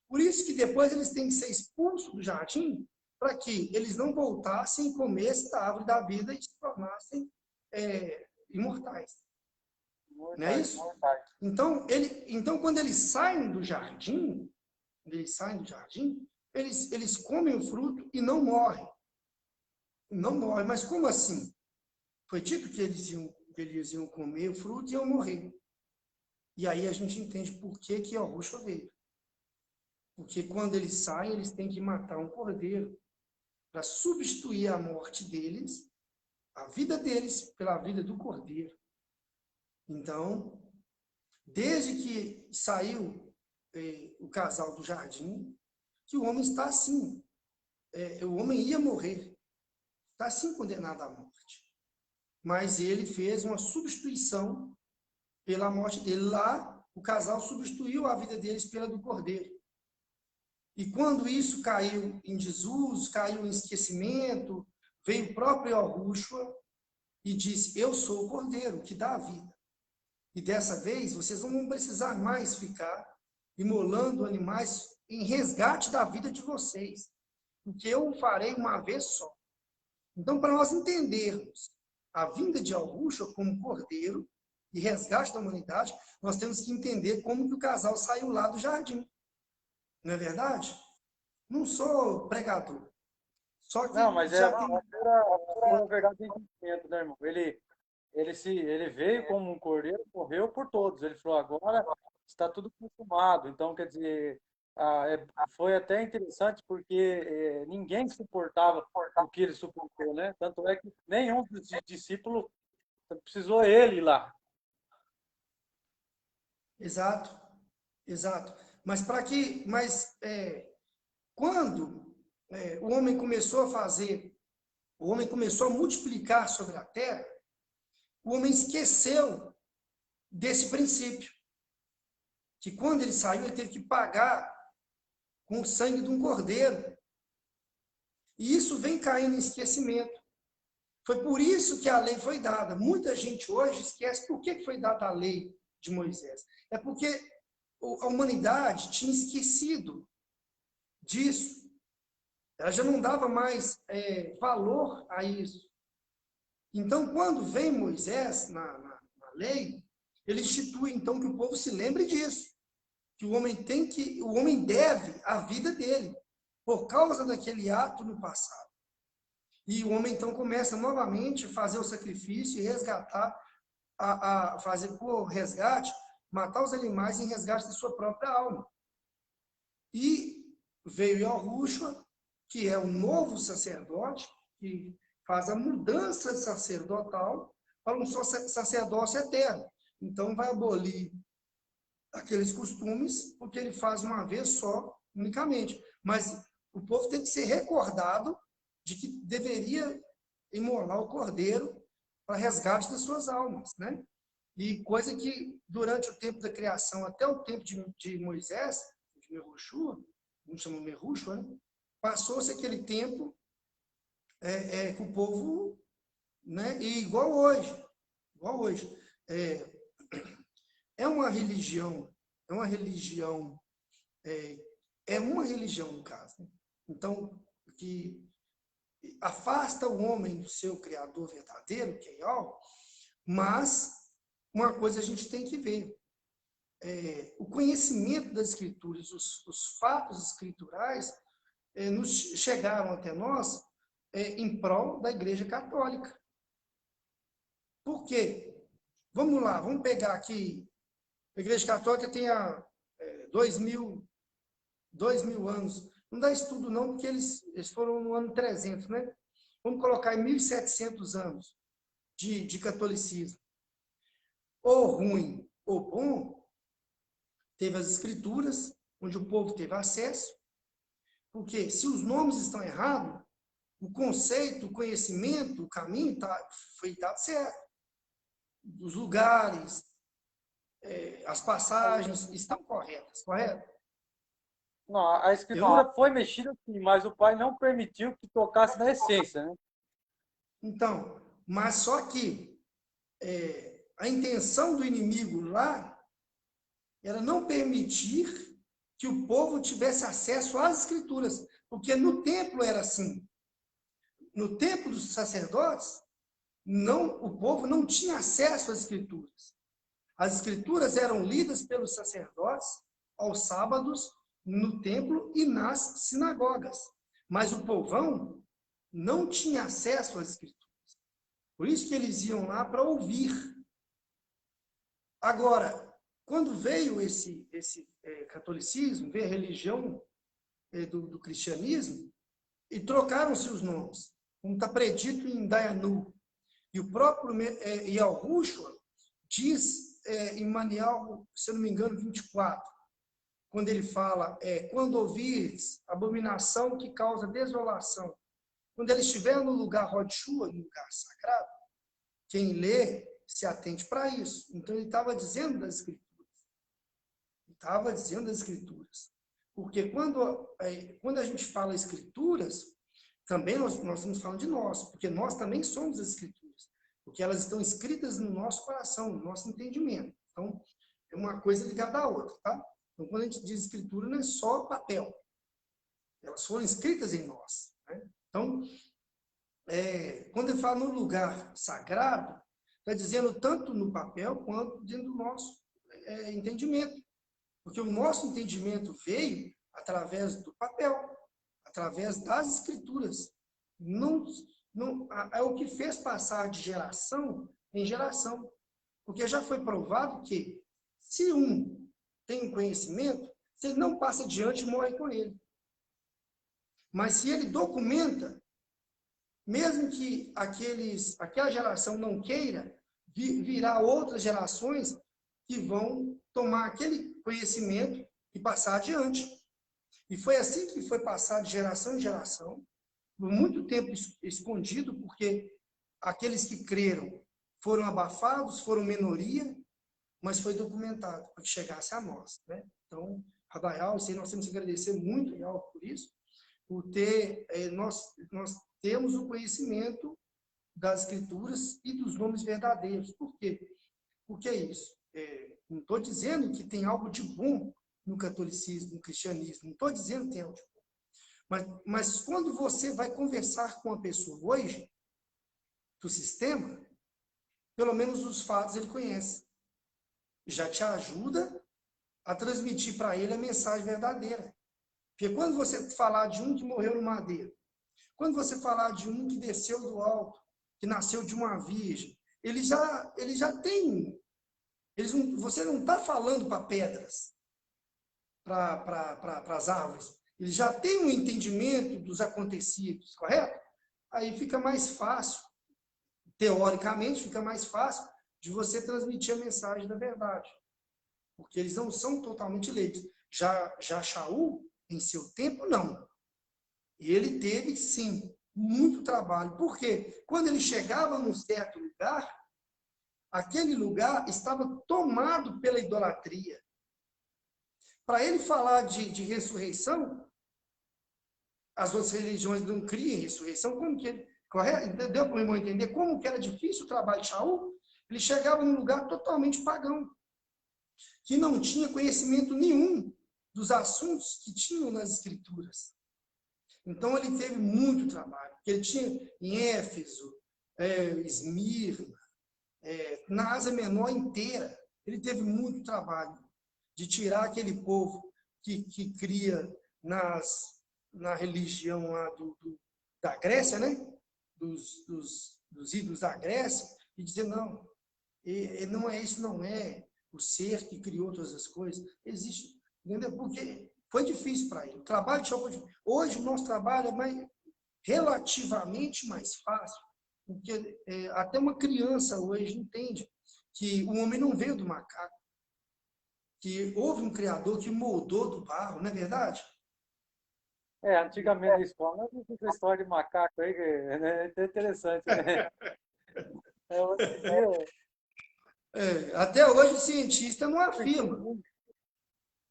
[SPEAKER 1] Por isso que depois eles têm que ser expulsos do jardim, para que eles não voltassem e comessem da árvore da vida e se tornassem imortais. Não é isso? Então, quando eles saem do jardim, eles comem o fruto e não morrem. Não morrem. Mas como assim? Foi dito que eles iam comer o fruto e iam morrer. E aí a gente entende por que Yahushua veio. Porque quando eles saem, eles têm que matar um cordeiro para substituir a morte deles, a vida deles, pela vida do cordeiro. Então, desde que saiu o casal do jardim, que o homem está assim. O homem ia morrer. Está assim condenado à morte. Mas ele fez uma substituição pela morte dele. Lá, o casal substituiu a vida deles pela do cordeiro. E quando isso caiu em desuso, caiu em esquecimento, veio o próprio Yahushua e disse: eu sou o cordeiro que dá a vida. E dessa vez, vocês não vão precisar mais ficar imolando animais em resgate da vida de vocês, porque eu o farei uma vez só. Então, para nós entendermos a vinda de Yahushua como cordeiro e resgate da humanidade, nós temos que entender como que o casal saiu lá do jardim. Não é verdade? Não sou pregador. Só que
[SPEAKER 2] Não, mas
[SPEAKER 1] já
[SPEAKER 2] a pura verdade do entendimento, né, irmão? Ele veio como um cordeiro, morreu por todos. Ele falou, agora está tudo consumado. Então, quer dizer, foi até interessante porque ninguém suportava o que ele suportou, né? Tanto é que nenhum dos discípulos precisou ele ir lá.
[SPEAKER 1] Exato, exato. Mas quando o homem começou a fazer, o homem começou a multiplicar sobre a terra, o homem esqueceu desse princípio, que quando ele saiu, ele teve que pagar com o sangue de um cordeiro. E isso vem caindo em esquecimento. Foi por isso que a lei foi dada. Muita gente hoje esquece por que foi dada a lei de Moisés. É porque a humanidade tinha esquecido disso. Ela já não dava mais valor a isso. Então, quando vem Moisés na lei, ele institui então que o povo se lembre disso, que o homem deve a vida dele por causa daquele ato no passado. E o homem então começa novamente a fazer o sacrifício e resgatar, a fazer por resgate, matar os animais em resgate da sua própria alma. E veio Yahushua, que é o novo sacerdote, que faz a mudança sacerdotal para um sacerdócio eterno. Então, vai abolir aqueles costumes, porque ele faz uma vez só, unicamente. Mas o povo tem que ser recordado de que deveria imolar o cordeiro para resgate das suas almas, né? E coisa que, durante o tempo da criação, até o tempo de Moisés, de Merushua, não chama Merushua, né? Passou-se aquele tempo que o povo, né? E igual hoje, é uma religião, no caso. Né? Então, que afasta o homem do seu Criador verdadeiro, que é Yahweh, mas uma coisa a gente tem que ver. o conhecimento das Escrituras, os fatos escriturais, nos chegaram até nós em prol da Igreja Católica. Por quê? Vamos lá, vamos pegar aqui, a Igreja Católica tem há 2000 anos. Não dá estudo não, porque eles foram no ano 300, né? Vamos colocar em 1700 anos de catolicismo. Ou ruim ou bom, teve as escrituras, onde o povo teve acesso, porque se os nomes estão errados, o conceito, o conhecimento, o caminho foi dado certo. Os lugares, as passagens estão corretas, correto?
[SPEAKER 2] Não, a escritura foi mexida sim, mas o pai não permitiu que tocasse na essência, né?
[SPEAKER 1] Então, mas só que a intenção do inimigo lá era não permitir que o povo tivesse acesso às escrituras, porque no templo era assim. No templo dos sacerdotes, o povo não tinha acesso às escrituras. As escrituras eram lidas pelos sacerdotes aos sábados no templo e nas sinagogas. Mas o povão não tinha acesso às escrituras. Por isso que eles iam lá para ouvir. Agora, quando veio esse catolicismo, veio a religião do cristianismo, e trocaram-se os nomes, como está predito em Dayanu. E o próprio Yahushua diz em Manial, se eu não me engano, 24, quando ele fala, quando ouvires abominação que causa desolação, quando ele estiver no lugar Rodshua, no lugar sagrado, quem lê se atente para isso. Então ele estava dizendo das Escrituras. Estava dizendo das Escrituras. Porque quando a gente fala Escrituras, também nós estamos falando de nós, porque nós também somos as Escrituras, porque elas estão escritas no nosso coração, no nosso entendimento. Então, é uma coisa ligada à outra, tá? Então, quando a gente diz Escritura, não é só papel. Elas foram escritas em nós, né? Então, quando ele fala no lugar sagrado, está dizendo tanto no papel quanto dentro do nosso entendimento. Porque o nosso entendimento veio através do papel, através das escrituras. É o que fez passar de geração em geração. Porque já foi provado que, se um tem um conhecimento, se ele não passa adiante, morre com ele. Mas se ele documenta, mesmo que aquela geração não queira, virá outras gerações que vão tomar aquele conhecimento e passar adiante. E foi assim que foi passado de geração em geração, por muito tempo escondido, porque aqueles que creram foram abafados, foram minoria, mas foi documentado para que chegasse a nós, né? Então, Radaial, nós temos que agradecer muito por isso, por nós temos o conhecimento das Escrituras e dos nomes verdadeiros. Por quê? Porque é isso. Não estou dizendo que tem algo de bom no catolicismo, no cristianismo. Não estou dizendo que tem algo de bom. Mas quando você vai conversar com uma pessoa hoje, do sistema, pelo menos os fatos ele conhece. Já te ajuda a transmitir para ele a mensagem verdadeira. Porque quando você falar de um que morreu no madeiro, quando você falar de um que desceu do alto, que nasceu de uma virgem, ele já tem... você não está falando para pedras, para as árvores. Ele já tem um entendimento dos acontecidos, correto? Aí fica mais fácil, teoricamente, fica mais fácil de você transmitir a mensagem da verdade. Porque eles não são totalmente leigos. Já Shaul, em seu tempo, não. Ele teve, sim, muito trabalho. Por quê? Quando ele chegava num certo lugar, aquele lugar estava tomado pela idolatria. Para ele falar de ressurreição, as outras religiões não criam ressurreição. Como que ele... Correto? Deu para o irmão entender como que era difícil o trabalho de Shaul? Ele chegava num lugar totalmente pagão, que não tinha conhecimento nenhum dos assuntos que tinham nas Escrituras. Então, ele teve muito trabalho. Ele tinha em Éfeso, Esmirna, na Ásia Menor inteira, ele teve muito trabalho. de tirar aquele povo que cria na religião lá da Grécia, né? Dos ídolos da Grécia, e dizer, não, não é isso, não é o ser que criou todas as coisas. Existe, entendeu? Porque foi difícil para ele. O trabalho de Shaul, hoje o nosso trabalho é relativamente mais fácil, porque até uma criança hoje entende que o homem não veio do macaco, que houve um criador que moldou do barro, não é verdade?
[SPEAKER 2] Antigamente na escola, não tinha essa história de macaco aí, que é interessante, né? Hoje em dia,
[SPEAKER 1] Até hoje o cientista não afirma.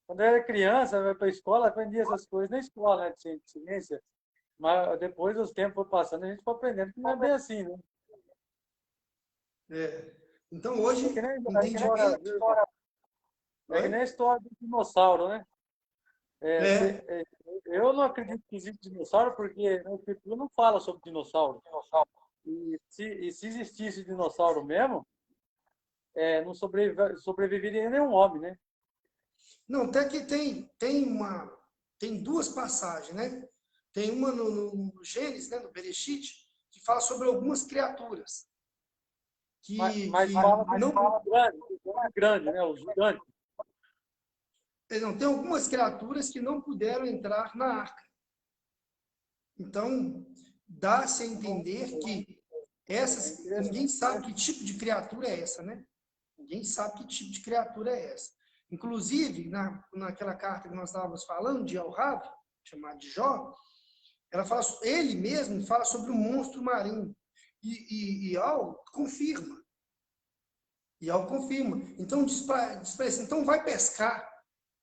[SPEAKER 2] quando eu era criança, eu ia para a escola, aprendia essas coisas na escola, né, de ciência, mas depois os tempos foram passando, a gente foi aprendendo que não é bem assim, né?
[SPEAKER 1] Então hoje,
[SPEAKER 2] É que nem a história,
[SPEAKER 1] entendimento.
[SPEAKER 2] é que
[SPEAKER 1] Oi?
[SPEAKER 2] nem a história do dinossauro, né?
[SPEAKER 1] É,
[SPEAKER 2] Eu não acredito que existe dinossauro, porque na escritura não fala sobre dinossauro. E se existisse dinossauro mesmo, não sobreviveria nenhum homem, né?
[SPEAKER 1] não, até que tem duas passagens, né? Tem uma no Gênesis, né, no Bereshit, que fala sobre algumas criaturas
[SPEAKER 2] Mas
[SPEAKER 1] que
[SPEAKER 2] fala
[SPEAKER 1] não,
[SPEAKER 2] do homem grande, né? O gigante.
[SPEAKER 1] não, tem algumas criaturas que não puderam entrar na arca. Então, dá-se a entender que ninguém sabe que tipo de criatura é essa, né? Ninguém sabe que tipo de criatura é essa. Inclusive, naquela carta que nós estávamos falando, de Al-Rav, chamado de Jó, ele mesmo fala sobre o monstro marinho. E Al confirma. E Al confirma. Então, diz para então vai pescar,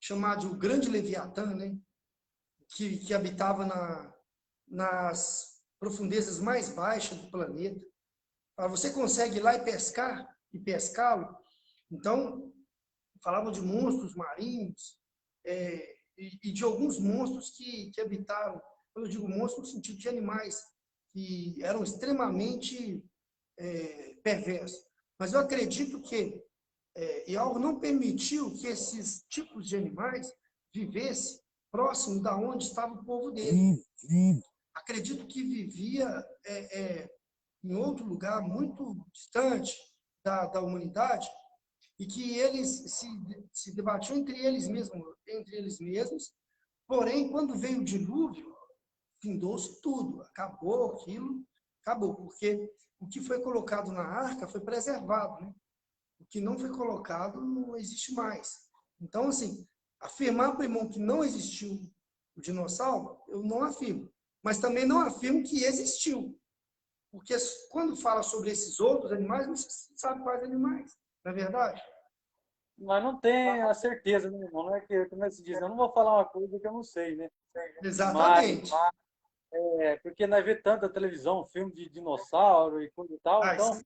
[SPEAKER 1] chamado de o grande Leviatã, né? Que habitava nas profundezas mais baixas do planeta. Você consegue ir lá e pescar, e pescá-lo. Então, falavam de monstros marinhos, e de alguns monstros que habitaram. Quando eu digo monstros, no sentido de animais, que eram extremamente perversos. Mas eu acredito que Yahweh não permitiu que esses tipos de animais vivessem próximo da onde estava o povo dele. Acredito que vivia em outro lugar muito distante da humanidade, e que eles se debatiam entre eles mesmos, porém, quando veio o dilúvio, findou-se tudo, acabou aquilo, acabou, porque o que foi colocado na arca foi preservado, né? O que não foi colocado não existe mais. Então, assim, afirmar para o irmão que não existiu o dinossauro, eu não afirmo, mas também não afirmo que existiu, porque quando fala sobre esses outros animais, não se sabe quais animais, não é verdade?
[SPEAKER 2] Mas não tem a certeza, né, irmão? Não é que, como é que se diz? Eu não vou falar uma coisa que eu não sei, né? Mas,
[SPEAKER 1] Exatamente.
[SPEAKER 2] porque nós vemos tanta televisão, filme de dinossauro e coisa e tal,
[SPEAKER 1] Ah,
[SPEAKER 2] então,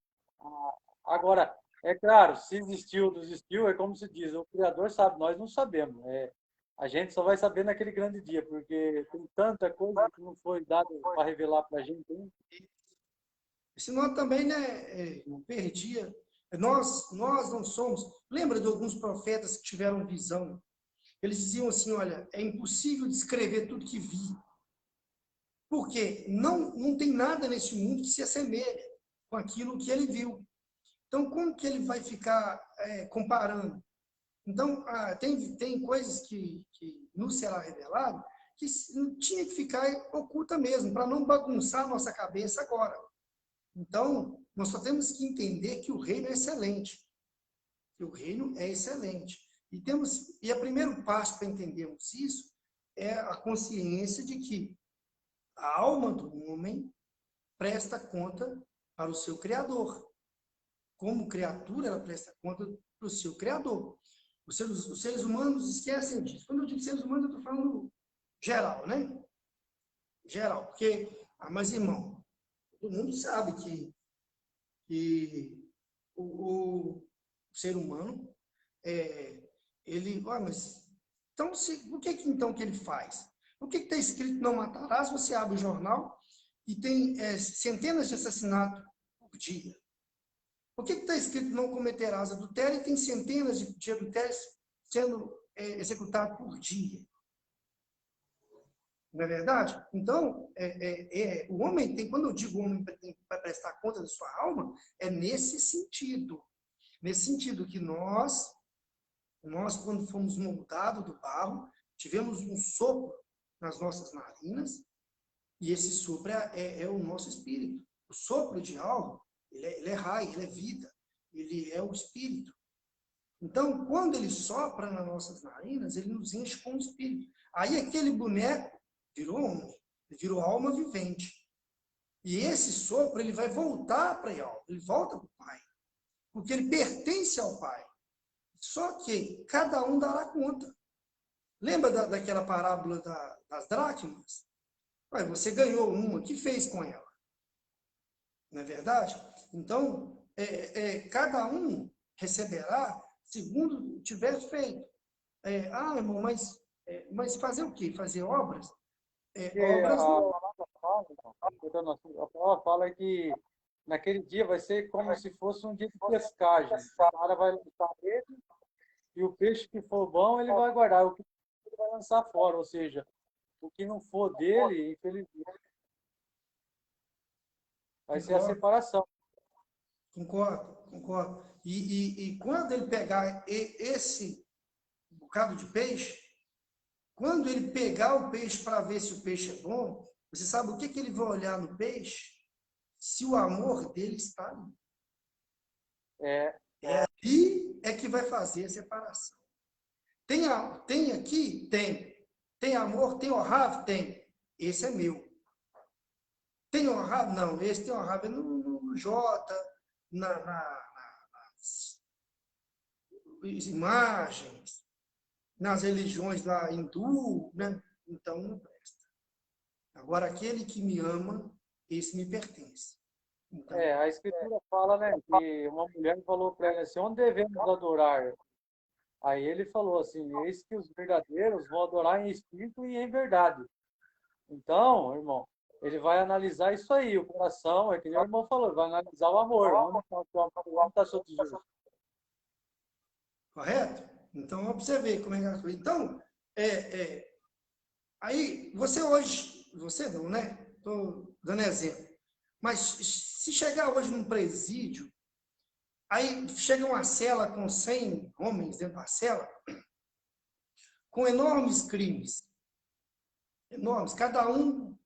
[SPEAKER 2] agora, é claro, se existiu, não existiu, é como se diz, o Criador sabe, nós não sabemos. A gente só vai saber naquele grande dia, porque tem tanta coisa que não foi dada para revelar para a gente, hein?
[SPEAKER 1] senão também, né, perdia. Nós não somos. Lembra de alguns profetas que tiveram visão? Eles diziam assim: olha, é impossível descrever tudo que vi, porque não tem nada nesse mundo que se assemelhe com aquilo que ele viu. Então, como que ele vai ficar comparando? Então, tem coisas que nos será revelado que tinha que ficar oculta mesmo, para não bagunçar a nossa cabeça agora. Então, nós só temos que entender que o reino é excelente. Que o reino é excelente. E o primeiro passo para entendermos isso é a consciência de que a alma do homem presta conta para o seu Criador. Como criatura, ela presta conta para o seu Criador. Os seres humanos esquecem disso. Quando eu digo seres humanos, eu estou falando geral, né? Geral. Porque, mas irmão, todo mundo sabe que o ser humano, ele, mas então, o que então que ele faz? O que está escrito não matarás? Você abre o jornal e tem centenas de assassinatos por dia. O que está escrito não cometerás adultério e tem centenas de adultérios sendo executado por dia. Não é verdade? Então, o homem tem, quando eu digo homem para prestar conta da sua alma, é nesse sentido. Nesse sentido que nós quando fomos moldados do barro, tivemos um sopro nas nossas narinas, e esse sopro é o nosso espírito. O sopro de algo, ele é raio, ele é vida, ele é o espírito. Então, quando ele sopra nas nossas narinas, ele nos enche com o espírito. Aí aquele boneco virou homem, ele virou alma vivente. E esse sopro, ele vai voltar para ele, ele volta para o Pai, porque ele pertence ao Pai. Só que cada um dará conta. Lembra daquela parábola das dracmas? Ué, você ganhou uma, o que fez com ela? Não é verdade? Então, cada um receberá segundo tiver feito. Irmão, mas fazer o quê? Fazer obras? Obras não.
[SPEAKER 2] A palavra fala que naquele dia vai ser como se fosse um dia de pescagem. O cara vai lançar ele e o peixe que for bom, ele vai guardar. O que ele vai lançar fora. Ou seja, o que não for dele, infelizmente, vai ser a separação.
[SPEAKER 1] Concordo. E quando ele pegar esse bocado de peixe, quando ele pegar o peixe para ver se o peixe é bom, você sabe o que ele vai olhar no peixe? Se o amor dele está ali. Ali é que vai fazer a separação. Tem aqui? Tem. Tem amor? Tem honrado? Tem. Esse é meu. Tem honrado? Não. Esse tem honrado no Jota, nas imagens, nas religiões lá hindu, né? Então não presta. Agora, aquele que me ama, esse me pertence. Então,
[SPEAKER 2] a Escritura fala, né, que uma mulher falou para ele assim, onde devemos adorar? Aí ele falou assim, eis que os verdadeiros vão adorar em espírito e em verdade. Então, irmão, ele vai analisar isso aí, o coração, é que nem o irmão falou, vai analisar o amor, onde está o seu tesouro.
[SPEAKER 1] Correto? Então, observe como é que é a coisa. Então, aí, você hoje, você não, né? Estou dando exemplo. Mas se chegar hoje num presídio, aí chega uma cela com 100 homens dentro da cela, com enormes crimes. Enormes. Cada um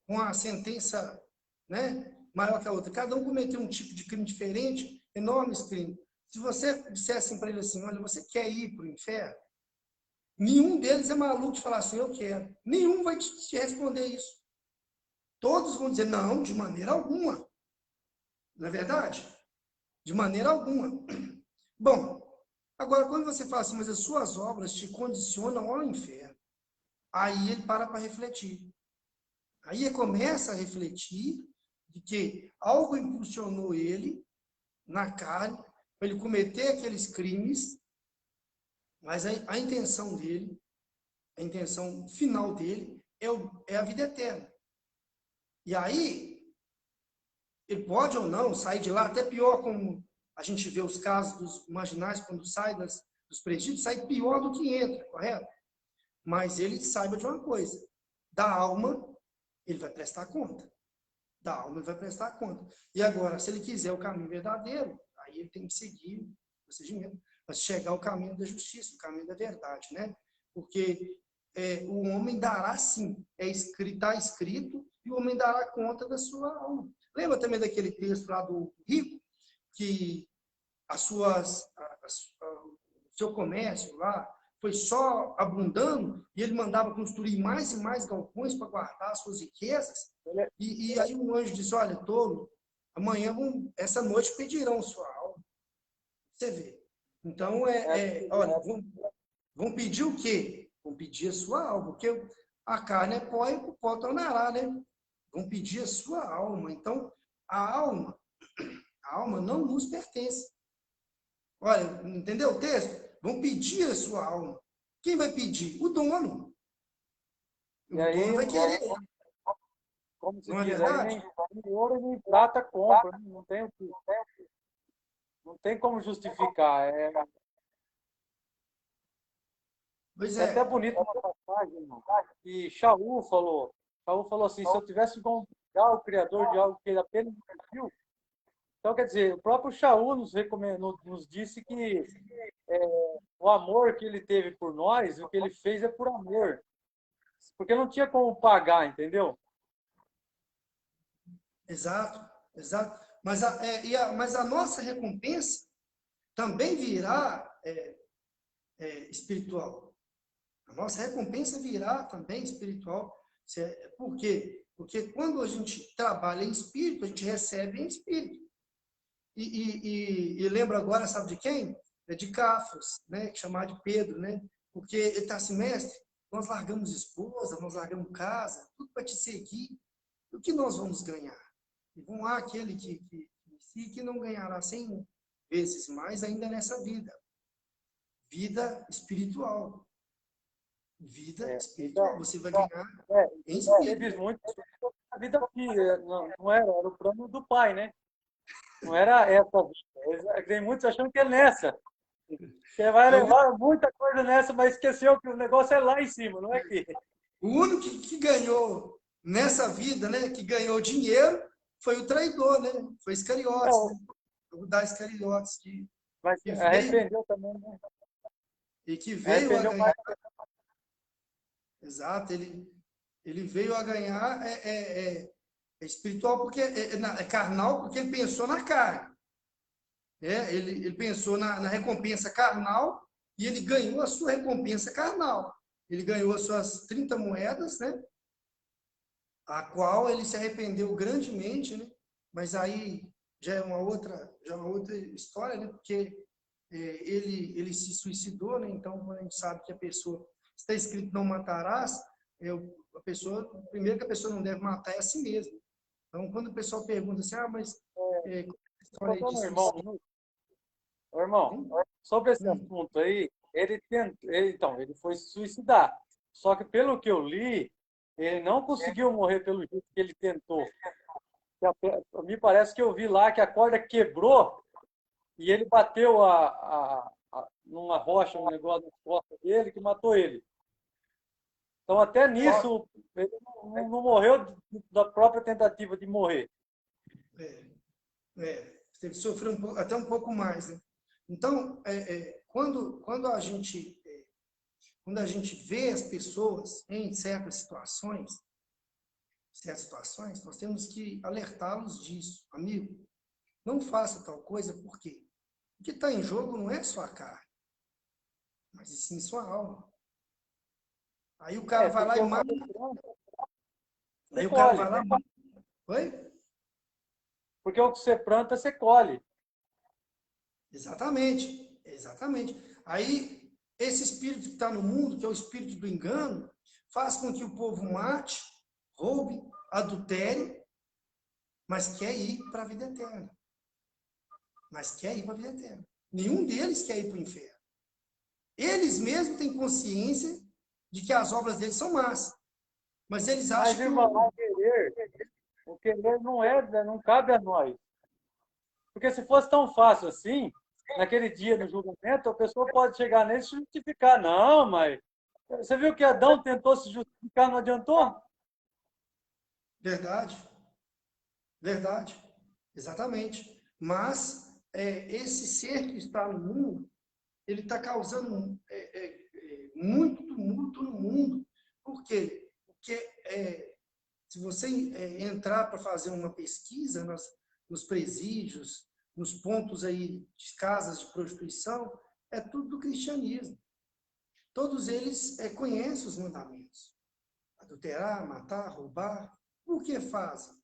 [SPEAKER 1] com a sentença, né, maior que a outra. Cada um cometeu um tipo de crime diferente, enormes crimes. Se você dissesse para ele assim, olha, você quer ir para o inferno? Nenhum deles é maluco de falar assim, eu quero. Nenhum vai te responder isso. Todos vão dizer, não, de maneira alguma. Não é verdade? De maneira alguma. Bom, agora, quando você fala assim, mas as suas obras te condicionam ao inferno, aí ele para refletir. Aí ele começa a refletir de que algo impulsionou ele, na carne, para ele cometer aqueles crimes, mas a intenção dele, a intenção final dele, é a vida eterna. E aí, ele pode ou não sair de lá, até pior, como a gente vê os casos dos marginais, quando sai dos presídios, sai pior do que entra, correto? Mas ele saiba de uma coisa, da alma, ele vai prestar conta. Da alma, ele vai prestar conta. E agora, se ele quiser o caminho verdadeiro, aí ele tem que seguir o procedimento, para chegar ao caminho da justiça, o caminho da verdade, né? Porque o homem dará sim, está escrito, e o homem dará conta da sua alma. Lembra também daquele texto lá do rico, que o seu comércio lá foi só abundando, e ele mandava construir mais e mais galpões para guardar as suas riquezas, e aí um anjo disse, olha, tolo, amanhã, essa noite pedirão sua alma. Você vê. Então, olha, vão pedir o quê? Vão pedir a sua alma, porque a carne é pó e o pó tornará, né? Vão pedir a sua alma. Então, a alma não nos pertence. Olha, entendeu o texto? Vão pedir a sua alma. Quem vai pedir? O dono. O dono vai querer.
[SPEAKER 2] Como se
[SPEAKER 1] não é
[SPEAKER 2] diz,
[SPEAKER 1] verdade?
[SPEAKER 2] Nem ouro nem prata compra, não tem como justificar.
[SPEAKER 1] Pois
[SPEAKER 2] É até
[SPEAKER 1] é.
[SPEAKER 2] bonito uma passagem, irmão, que Shaul falou. Shaul falou assim, se eu tivesse como o Criador de algo que ele apenas me pediu. Então, quer dizer, o próprio Shaul nos disse que o amor que ele teve por nós, o que ele fez é por amor. Porque não tinha como pagar, entendeu?
[SPEAKER 1] Exato, exato. Mas a nossa recompensa também virá espiritual. A nossa recompensa virá também espiritual. Por quê? Porque quando a gente trabalha em espírito, a gente recebe em espírito. E lembra agora, sabe de quem? É de Cafos, né? Chamar de Pedro, né? Porque ele está assim, mestre, nós largamos esposa, nós largamos casa, tudo para te seguir. O que nós vamos ganhar? E vão lá aquele que não ganhará 100 vezes mais ainda nessa vida. Vida espiritual. Vida espiritual.
[SPEAKER 2] Então,
[SPEAKER 1] Você vai ganhar em
[SPEAKER 2] ele diz
[SPEAKER 1] espírito.
[SPEAKER 2] muito sobre a vida aqui. Não era o plano do pai, né? Não era essa vida. Tem muitos achando que é nessa. Que vai
[SPEAKER 1] É o
[SPEAKER 2] levar muita coisa nessa, mas esqueceu que o negócio é lá em cima, não é aqui.
[SPEAKER 1] único que ganhou nessa vida, né? Que ganhou dinheiro foi o traidor, né? Foi Iscariotes, né?
[SPEAKER 2] Não,
[SPEAKER 1] O da Iscariotes,
[SPEAKER 2] mas
[SPEAKER 1] que veio
[SPEAKER 2] arrependeu também, né?
[SPEAKER 1] e que veio a
[SPEAKER 2] Arrependeu
[SPEAKER 1] ganhar.
[SPEAKER 2] mais.
[SPEAKER 1] Exato, ele veio a ganhar espiritual porque é carnal porque ele pensou na carne. Ele pensou na recompensa carnal e ele ganhou a sua recompensa carnal. Ele ganhou as suas 30 moedas, né? A qual ele se arrependeu grandemente, né? Mas aí já é uma outra história, né? Porque ele se suicidou, né? Então, quando a gente sabe que a pessoa está escrito não matarás, primeiro que a pessoa não deve matar é a si mesma. Então, quando o pessoal pergunta assim, mas qual é a história aí
[SPEAKER 2] Só
[SPEAKER 1] de
[SPEAKER 2] um irmão,
[SPEAKER 1] suicídio?
[SPEAKER 2] irmão, sobre esse
[SPEAKER 1] Hum,
[SPEAKER 2] assunto aí, ele foi se suicidar. Só que pelo que eu li, ele não conseguiu morrer pelo jeito que ele tentou. Me parece que eu vi lá que a corda quebrou e ele bateu numa rocha, um negócio nas costas dele, que matou ele. Então, até nisso, ele não morreu da própria tentativa de morrer.
[SPEAKER 1] é, teve que sofrer até um pouco mais, né? Então, quando a gente vê as pessoas em certas situações, nós temos que alertá-los disso. Amigo, não faça tal coisa, por quê? O que está em jogo não é sua carne, mas sim sua alma. Aí o cara vai lá
[SPEAKER 2] Porque
[SPEAKER 1] e
[SPEAKER 2] o que
[SPEAKER 1] mata.
[SPEAKER 2] você planta, você
[SPEAKER 1] Aí o cara vai
[SPEAKER 2] colhe.
[SPEAKER 1] lá e mata. Oi?
[SPEAKER 2] Porque o que você planta, você colhe.
[SPEAKER 1] Exatamente, exatamente. Aí, esse espírito que está no mundo, que é o espírito do engano, faz com que o povo mate, roube, adultere, mas quer ir para a vida eterna. Mas quer ir para a vida eterna. Nenhum deles quer ir para o inferno. Eles mesmos têm consciência de que as obras deles são más. Mas eles
[SPEAKER 2] Mas,
[SPEAKER 1] acham que
[SPEAKER 2] irmão, o querer não cabe a nós. Porque se fosse tão fácil assim, naquele dia no julgamento, a pessoa pode chegar nele e se justificar. Não, mas você viu que Adão tentou se justificar, não adiantou?
[SPEAKER 1] Verdade, verdade, exatamente. Mas esse ser que está no mundo, ele está causando muito tumulto no mundo. Por quê? Porque se você entrar para fazer uma pesquisa nos presídios, nos pontos aí de casas de prostituição, é tudo do cristianismo. Todos eles conhecem os mandamentos. Adulterar, matar, roubar. Por que fazem?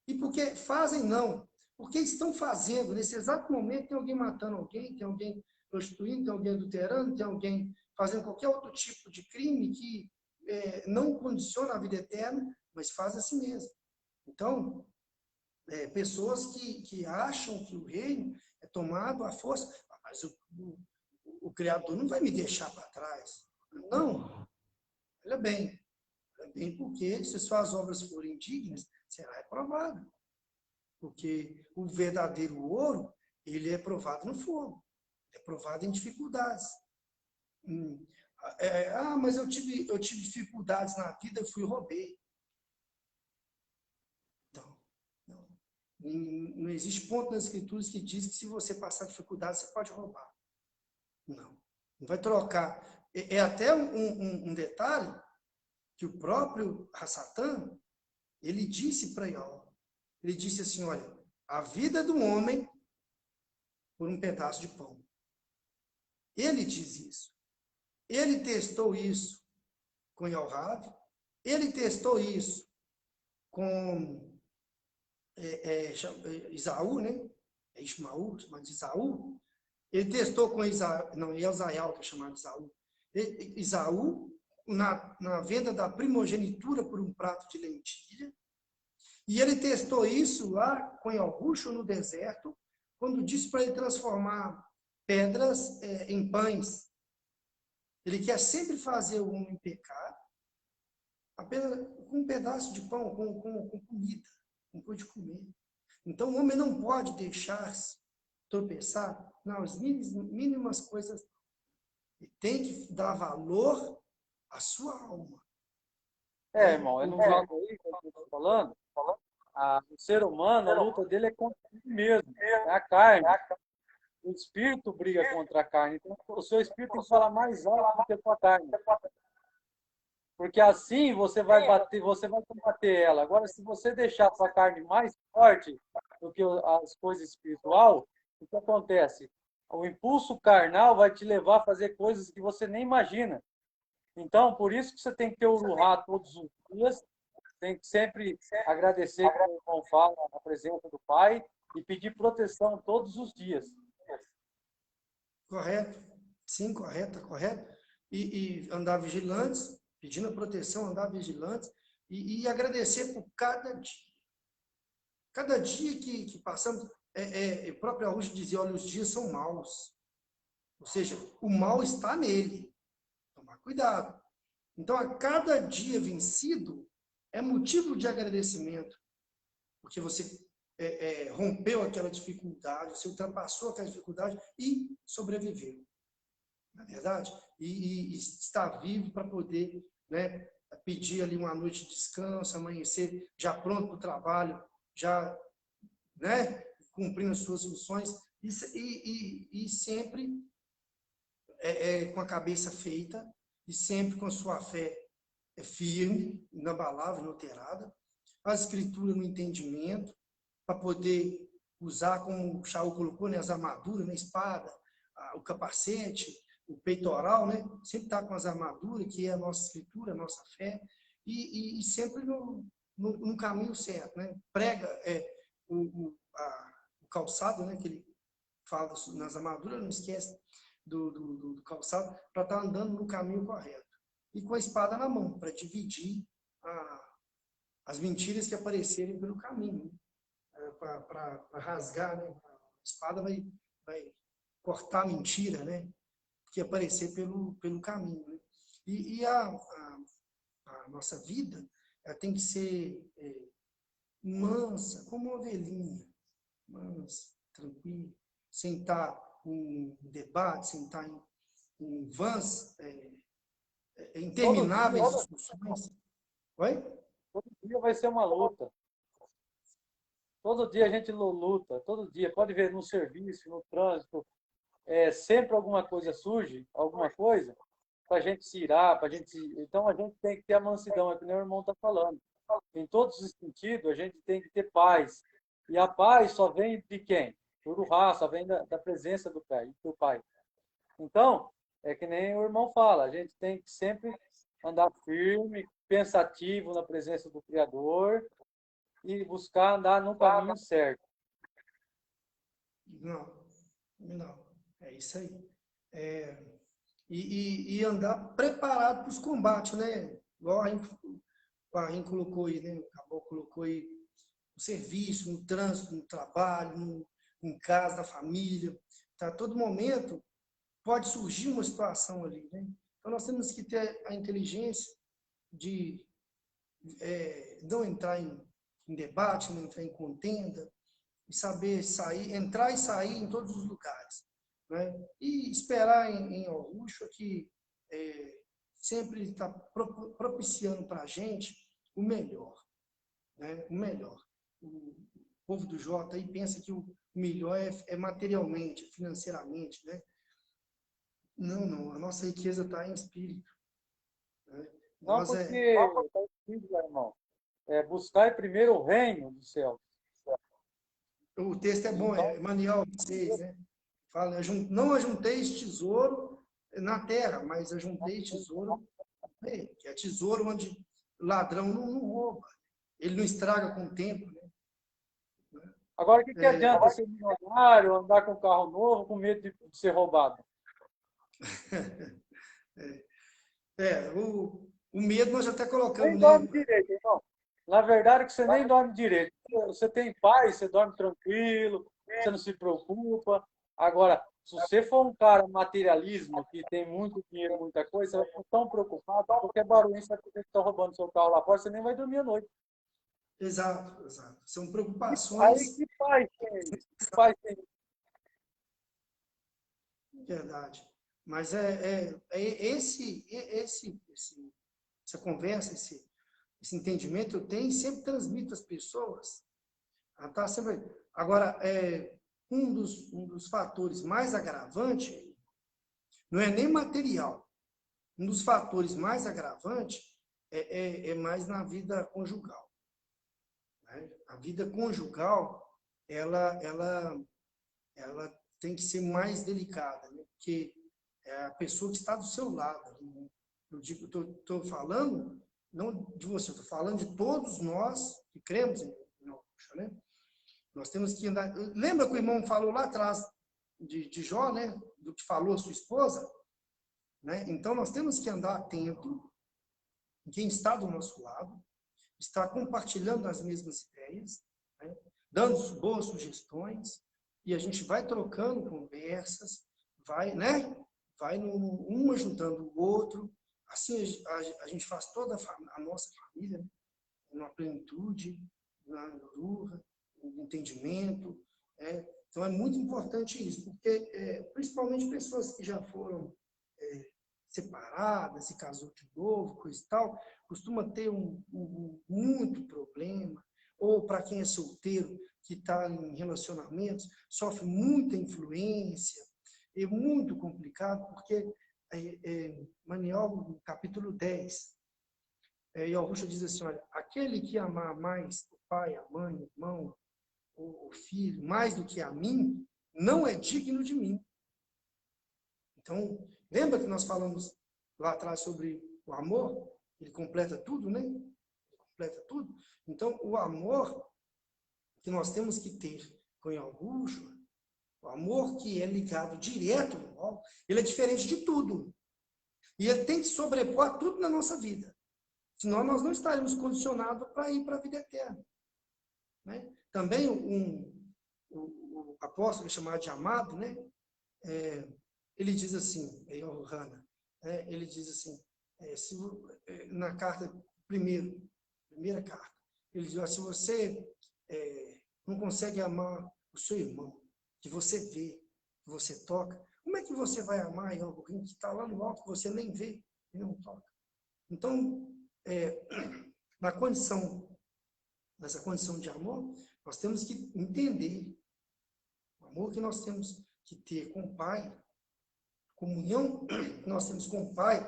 [SPEAKER 1] E por que fazem não? Porque estão fazendo. Nesse exato momento tem alguém matando alguém, tem alguém prostituindo, tem alguém adulterando, tem alguém fazendo qualquer outro tipo de crime que não condiciona a vida eterna, mas faz assim mesmo. Então, pessoas que acham que o reino é tomado à força, mas o Criador não vai me deixar para trás. Não, olha bem, porque se suas obras forem dignas, será reprovado. Porque o verdadeiro ouro, ele é provado no fogo, é provado em dificuldades. Mas eu tive dificuldades na vida, eu fui e roubei. Então, não existe ponto nas escrituras que diz que se você passar dificuldade, você pode roubar. Não vai trocar. É até um detalhe que o próprio Satã, ele disse para Ió. Ele disse assim, olha, a vida do homem por um pedaço de pão. Ele diz isso. Ele testou isso com Yohav, ele testou isso com Isaú, né? É Ismaú, chamado de Isaú. Ele testou com Isaú, não, Elzaial, que é chamado de Isaú. Isaú, na venda da primogenitura por um prato de lentilha. E ele testou isso lá com Elrucho no deserto, quando disse para ele transformar pedras em pães. Ele quer sempre fazer o homem pecar, apenas com um pedaço de pão, com comida, com coisa de comer. Então, o homem não pode deixar-se tropeçar nas mínimas coisas. Ele tem que dar valor à sua alma.
[SPEAKER 2] Irmão, eu não jogo aí, como eu estou falando, o ser humano, a luta dele é contra ele mesmo, é a carne. O espírito briga contra a carne. Então, o seu espírito tem que falar mais alto do que a sua carne. Porque assim você vai combater ela. Agora, se você deixar a sua carne mais forte do que as coisas espirituais, o que acontece? O impulso carnal vai te levar a fazer coisas que você nem imagina. Então, por isso que você tem que ter o Ruhá todos os dias, tem que sempre agradecer, como o irmão fala, a presença do Pai e pedir proteção todos os dias.
[SPEAKER 1] Correto. Sim, correto. E andar vigilantes, pedindo a proteção, andar vigilantes e agradecer por cada dia. Cada dia que passamos, o próprio Arrucho dizia, olha, os dias são maus. Ou seja, o mal está nele. Tomar cuidado. Então, a cada dia vencido é motivo de agradecimento, porque você rompeu aquela dificuldade, você ultrapassou aquela dificuldade e sobreviveu. Na verdade? E está vivo para poder, né, pedir ali uma noite de descanso, amanhecer já pronto para o trabalho, já, né, cumprindo as suas funções e sempre com a cabeça feita e sempre com a sua fé firme, inabalável, inalterada, a escritura no entendimento, para poder usar, como o Shaul colocou, né, as armaduras, né, a espada, o capacete, o peitoral, né, sempre está com as armaduras, que é a nossa escritura, a nossa fé, e sempre no caminho certo, né? Prega o calçado, né, que ele fala nas armaduras, não esquece do calçado, para estar andando no caminho correto. E com a espada na mão, para dividir as mentiras que aparecerem pelo caminho, né? Para rasgar, né? A espada vai cortar a mentira, né? Que aparecer pelo caminho. Né? E a nossa vida tem que ser mansa, como uma ovelhinha, mansa, tranquila, sem estar em debate, sem estar em vãs, intermináveis discussões. Oi?
[SPEAKER 2] Todo dia vai ser uma luta. Todo dia a gente luta, todo dia. Pode ver no serviço, no trânsito, sempre alguma coisa surge, alguma coisa, para a gente se irar, para a gente Então a gente tem que ter a mansidão, é que nem o irmão está falando. Em todos os sentidos, a gente tem que ter paz. E a paz só vem de quem? Do Ruhá, só vem da presença do Pai. Então, é que nem o irmão fala, a gente tem que sempre andar firme, pensativo na presença do Criador e buscar andar no caminho certo.
[SPEAKER 1] Não. É isso aí. E andar preparado para os combates, né? Igual a Rim colocou aí, né? O Caboclo colocou aí no serviço, no trânsito, no trabalho, em casa, na família. Tá? A todo momento pode surgir uma situação ali, né? Então nós temos que ter a inteligência de não entrar em debate, não entrar em contenda, e saber entrar e sair em todos os lugares, né? E esperar em Arrucho que sempre está propiciando para a gente o melhor, né? O melhor. O povo do Jota aí pensa que o melhor é materialmente, financeiramente, né? Não, não. A nossa riqueza está em espírito, né?
[SPEAKER 2] Não,
[SPEAKER 1] Nós
[SPEAKER 2] porque está escrito, meu irmão, buscar primeiro o reino do céu.
[SPEAKER 1] o texto é bom,
[SPEAKER 2] Então,
[SPEAKER 1] é Maniel 6, né? Fala, não ajunteis tesouro na terra, mas ajunteis tesouro, que é tesouro onde o ladrão não rouba, ele não estraga com o tempo, né?
[SPEAKER 2] agora, o que adianta ser milionário, andar com um carro novo, com medo de ser roubado?
[SPEAKER 1] O medo nós já até
[SPEAKER 2] Nem
[SPEAKER 1] colocamos, né?
[SPEAKER 2] dorme direito, irmão. Na verdade, que você nem dorme direito. Você tem paz, você dorme tranquilo, você não se preocupa. Agora, se você for um cara materialismo, que tem muito dinheiro, muita coisa, você vai ficar tão preocupado, qualquer barulho você vai ter que estar roubando seu carro lá fora, você nem vai dormir à noite.
[SPEAKER 1] Exato, exato. São
[SPEAKER 2] Aí,
[SPEAKER 1] preocupações.
[SPEAKER 2] que paz tem isso? Que paz tem isso?
[SPEAKER 1] Verdade. Mas essa conversa, esse entendimento eu tenho e sempre transmito às pessoas. Tá sempre... Agora, um dos fatores mais agravantes não é nem material. Um dos fatores mais agravantes é mais na vida conjugal, né? A vida conjugal, ela tem que ser mais delicada, né? Porque é a pessoa que está do seu lado. Eu digo, estou falando não de você, estou falando de todos nós que cremos em Yahusha, né? Nós temos que andar. Lembra que o irmão falou lá atrás de Jó, né? Do que falou a sua esposa, né? Então nós temos que andar atento em quem está do nosso lado, está compartilhando as mesmas ideias, né? Dando boas sugestões, e a gente vai trocando conversas, vai, né? Vai um ajudando o outro, assim a gente faz toda a nossa família, né? Na plenitude, na lura, no entendimento. Então é muito importante isso, porque principalmente pessoas que já foram separadas, se casou de novo, coisa e tal, costuma ter muito problema, ou para quem é solteiro, que está em relacionamentos, sofre muita influência, é muito complicado, porque Maniel, no capítulo 10, Yahusha diz assim, olha, aquele que amar mais o pai, a mãe, o irmão, o filho, mais do que a mim, não é digno de mim. Então, lembra que nós falamos lá atrás sobre o amor? Ele completa tudo, né? Ele completa tudo. Então, o amor que nós temos que ter com Yahusha, o amor que é ligado direto ao mal, ele é diferente de tudo. E ele tem que sobrepor a tudo na nossa vida. Senão nós não estaremos condicionados para ir para a vida eterna, né? Também o apóstolo chamado de Amado, né? Ele diz assim, Yohana, ele diz assim, na carta, primeira carta, ele diz, se você não consegue amar o seu irmão, que você vê, que você toca, como é que você vai amar alguém que está lá no alto, que você nem vê e não toca? Então, nessa condição de amor, nós temos que entender o amor que nós temos que ter com o Pai, comunhão que nós temos com o Pai,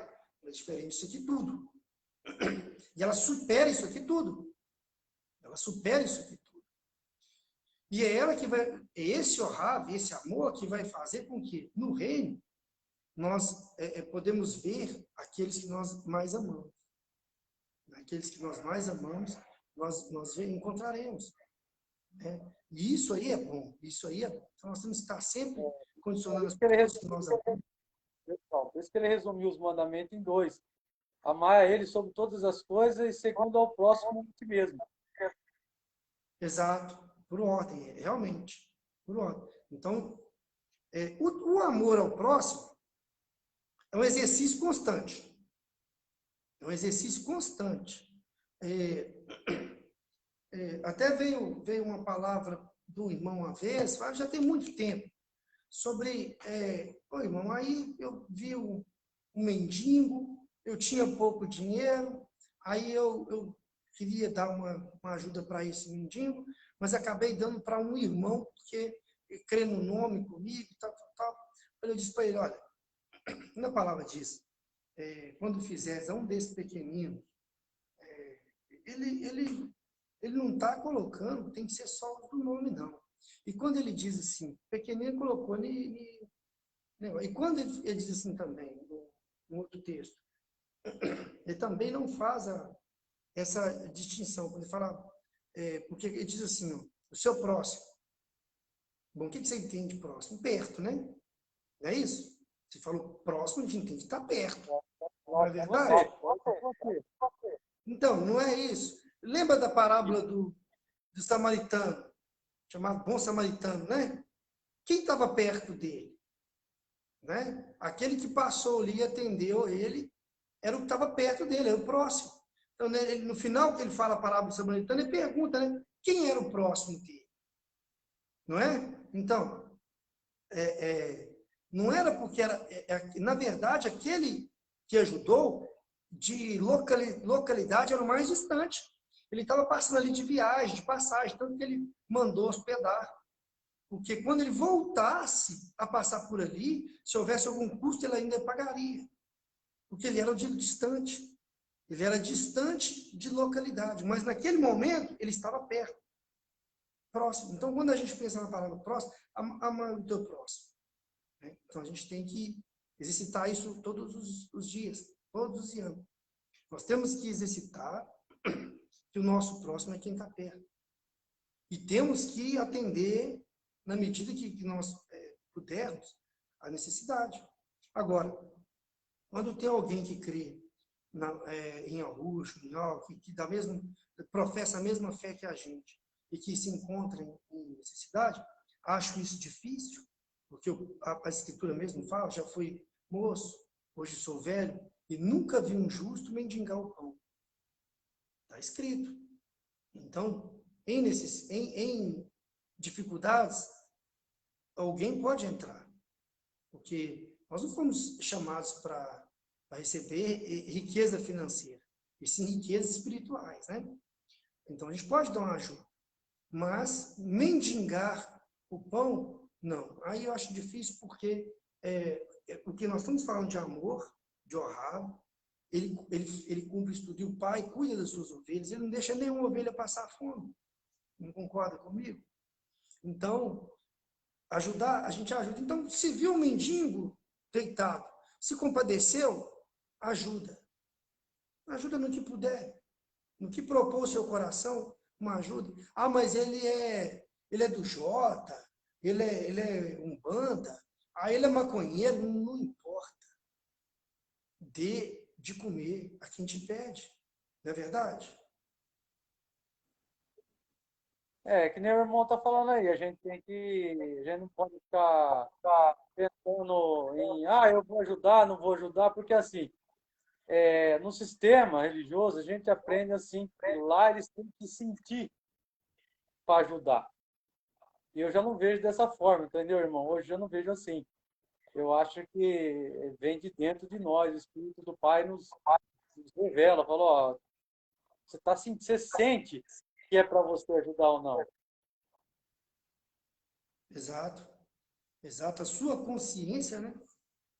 [SPEAKER 1] é diferente disso aqui tudo. E ela supera isso aqui tudo. Ela supera isso aqui tudo. E é ela que vai, é esse orrav, esse amor que vai fazer com que, no reino, nós podemos ver aqueles que nós mais amamos. Aqueles que nós mais amamos, nós encontraremos. E isso aí é bom, isso aí é bom. Então nós temos que estar sempre condicionando as pessoas que nós amamos.
[SPEAKER 2] Por isso que ele resumiu os mandamentos em 2. Amar a ele sobre todas as coisas e segundo ao próximo de si mesmo.
[SPEAKER 1] Exato, por ordem, realmente, por ordem. Então, o amor ao próximo é um exercício constante. É um exercício constante. Até veio uma palavra do irmão uma vez, já tem muito tempo, sobre, irmão, aí eu vi um mendigo, eu tinha pouco dinheiro, aí eu queria dar uma ajuda para esse mendigo, mas acabei dando para um irmão, porque crê no nome comigo, tal, tal, tal. Eu disse para ele, olha, na palavra diz, quando fizeres a um desses pequeninos, ele não está colocando, tem que ser só do nome, não. E quando ele diz assim, pequenino colocou, e quando ele diz assim também, no outro texto, ele também não faz essa distinção, quando ele fala, porque ele diz assim, ó, o seu próximo. Bom, o que você entende de próximo? Perto, né? Não é isso? Você falou próximo, a gente entende que está perto. Não é verdade? Então, não é isso. Lembra da parábola do samaritano, chamado bom samaritano, né? Quem estava perto dele? Né? Aquele que passou ali e atendeu ele, era o que estava perto dele, era o próximo. Então, né, no final que ele fala a parábola do samaritano, ele pergunta, né? Quem era o próximo dele? Não é? Então, não era porque era... na verdade, aquele que ajudou, de localidade, era o mais distante. Ele estava passando ali de viagem, de passagem, tanto que ele mandou hospedar. Porque quando ele voltasse a passar por ali, se houvesse algum custo, ele ainda pagaria. Porque ele era distante. Ele era distante de localidade. Mas naquele momento, ele estava perto. Próximo. Então, quando a gente pensa na palavra próximo, ama o teu próximo. Né? Então, a gente tem que exercitar isso todos os dias. Todos os anos. Nós temos que exercitar que o nosso próximo é quem está perto. E temos que atender, na medida que nós pudermos, a necessidade. Agora, quando tem alguém que crê em Augusto, em algo, que professa a mesma fé que a gente, e que se encontra em necessidade, acho isso difícil, porque a Escritura mesmo fala, já fui moço, hoje sou velho, e nunca vi um justo mendigar o pão. Está escrito. Então, em dificuldades, alguém pode entrar. Porque nós não fomos chamados para receber riqueza financeira, e sim riquezas espirituais, né? Então, a gente pode dar uma ajuda. Mas mendigar o pão, não. Aí eu acho difícil porque porque nós estamos falando de amor, de honrar, ele cumpre isso tudo, e o pai cuida das suas ovelhas, ele não deixa nenhuma ovelha passar fome. Não concorda comigo? Então, ajudar, a gente ajuda. Então, se viu um mendigo deitado, se compadeceu, ajuda. Ajuda no que puder. No que propor o seu coração, uma ajuda. Ah, mas ele é do Jota, ele é umbanda, ele é maconheiro, não importa. Dê de comer a quem te pede. Não é verdade?
[SPEAKER 2] Que nem o irmão tá falando aí, a gente não pode ficar pensando em, eu vou ajudar, não vou ajudar, porque assim, no sistema religioso, a gente aprende assim, que lá eles têm que sentir para ajudar. E eu já não vejo dessa forma, entendeu, irmão? Hoje eu não vejo assim. Eu acho que vem de dentro de nós, o Espírito do Pai nos revela, falou, ó, você sente que é para você ajudar ou não.
[SPEAKER 1] Exato. Exato. A sua consciência, né?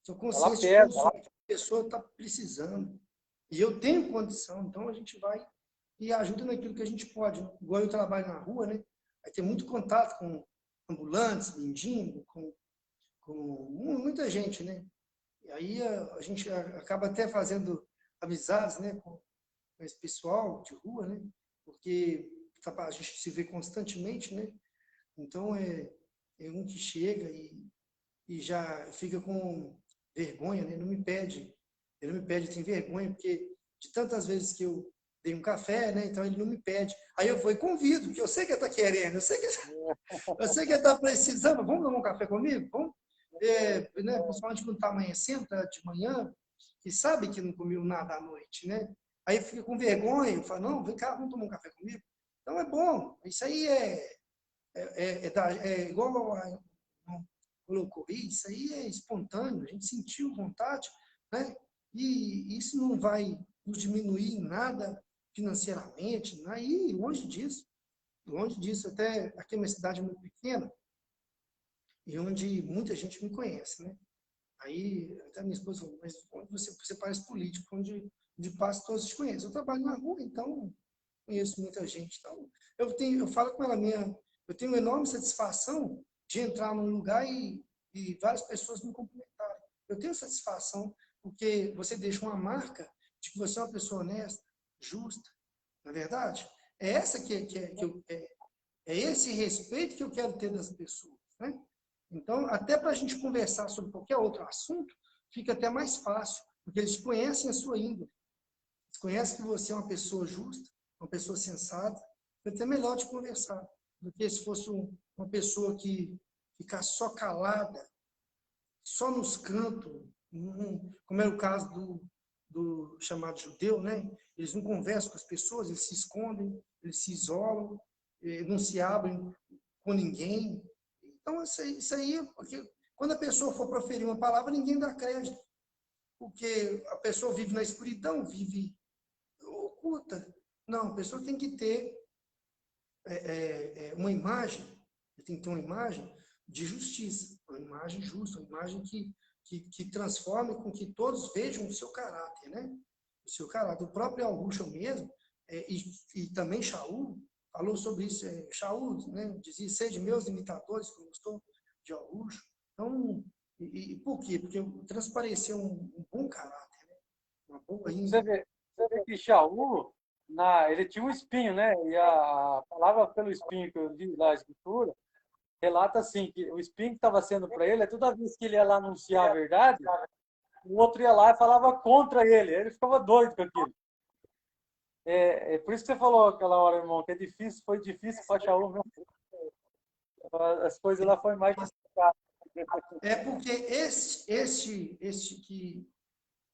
[SPEAKER 1] Sua
[SPEAKER 2] Ela
[SPEAKER 1] consciência de
[SPEAKER 2] pesa.
[SPEAKER 1] consumo que a pessoa está precisando. E eu tenho condição, então a gente vai e ajuda naquilo que a gente pode. Igual eu trabalho na rua, né? Aí tem muito contato com ambulantes, mendigo, com muita gente, né? E aí a gente acaba até fazendo amizades, né? Com esse pessoal de rua, né? Porque a gente se vê constantemente, né? Então é um que chega e já fica com vergonha, né? Ele não me pede, tem vergonha, porque de tantas vezes que eu dei um café, né? Então ele não me pede. Aí eu vou e convido, porque eu sei que ele está querendo, eu sei que ele está precisando. Vamos tomar um café comigo? Vamos? Né? Principalmente quando está amanhecendo, tá de manhã, e sabe que não comeu nada à noite, né? Aí fica com vergonha, eu falo, não, vem cá, vamos tomar um café comigo. Então é bom, isso aí é igual colocou, isso aí é espontâneo, a gente sentiu vontade, né? E isso não vai nos diminuir em nada financeiramente, né? E longe disso, até aqui é uma cidade muito pequena, e onde muita gente me conhece, né? Aí, até minha esposa falou, mas onde você parece político, onde passa todos te conhecem. Eu trabalho na rua, então conheço muita gente. Então, eu falo com ela eu tenho enorme satisfação de entrar num lugar e várias pessoas me cumprimentarem. Eu tenho satisfação porque você deixa uma marca de que você é uma pessoa honesta, justa, não é verdade? É essa é esse respeito que eu quero ter das pessoas, né? Então, até para a gente conversar sobre qualquer outro assunto, fica até mais fácil, porque eles conhecem a sua índole, eles conhecem que você é uma pessoa justa, uma pessoa sensata, é até melhor de conversar do que se fosse uma pessoa que ficasse só calada, só nos cantos, como é o caso do chamado judeu, né? Eles não conversam com as pessoas, eles se escondem, eles se isolam, não se abrem com ninguém. Então, isso aí, porque quando a pessoa for proferir uma palavra, ninguém dá crédito, porque a pessoa vive na escuridão, vive oculta. Não, a pessoa tem que ter uma imagem, tem que ter uma imagem de justiça, uma imagem justa, uma imagem que transforme com que todos vejam o seu caráter, né? O seu caráter. O próprio Augusto mesmo, e também Shaul, falou sobre isso. Shaul, né, dizia, sede meus imitadores, como eu sou de Augusto. Então, por quê? Porque transpareceu um bom caráter, né? Uma boa
[SPEAKER 2] Você
[SPEAKER 1] índole.
[SPEAKER 2] vê, você vê que Shaul, ele tinha um espinho, né? E a palavra pelo espinho que eu li lá, a escritura, relata assim, que o espinho que estava sendo para ele, toda vez que ele ia lá anunciar a verdade, o outro ia lá e falava contra ele. Ele ficava doido com aquilo. É por isso que você falou aquela hora, irmão, que foi difícil para Shaul mesmo. As coisas lá foram mais complicadas.
[SPEAKER 1] É porque este que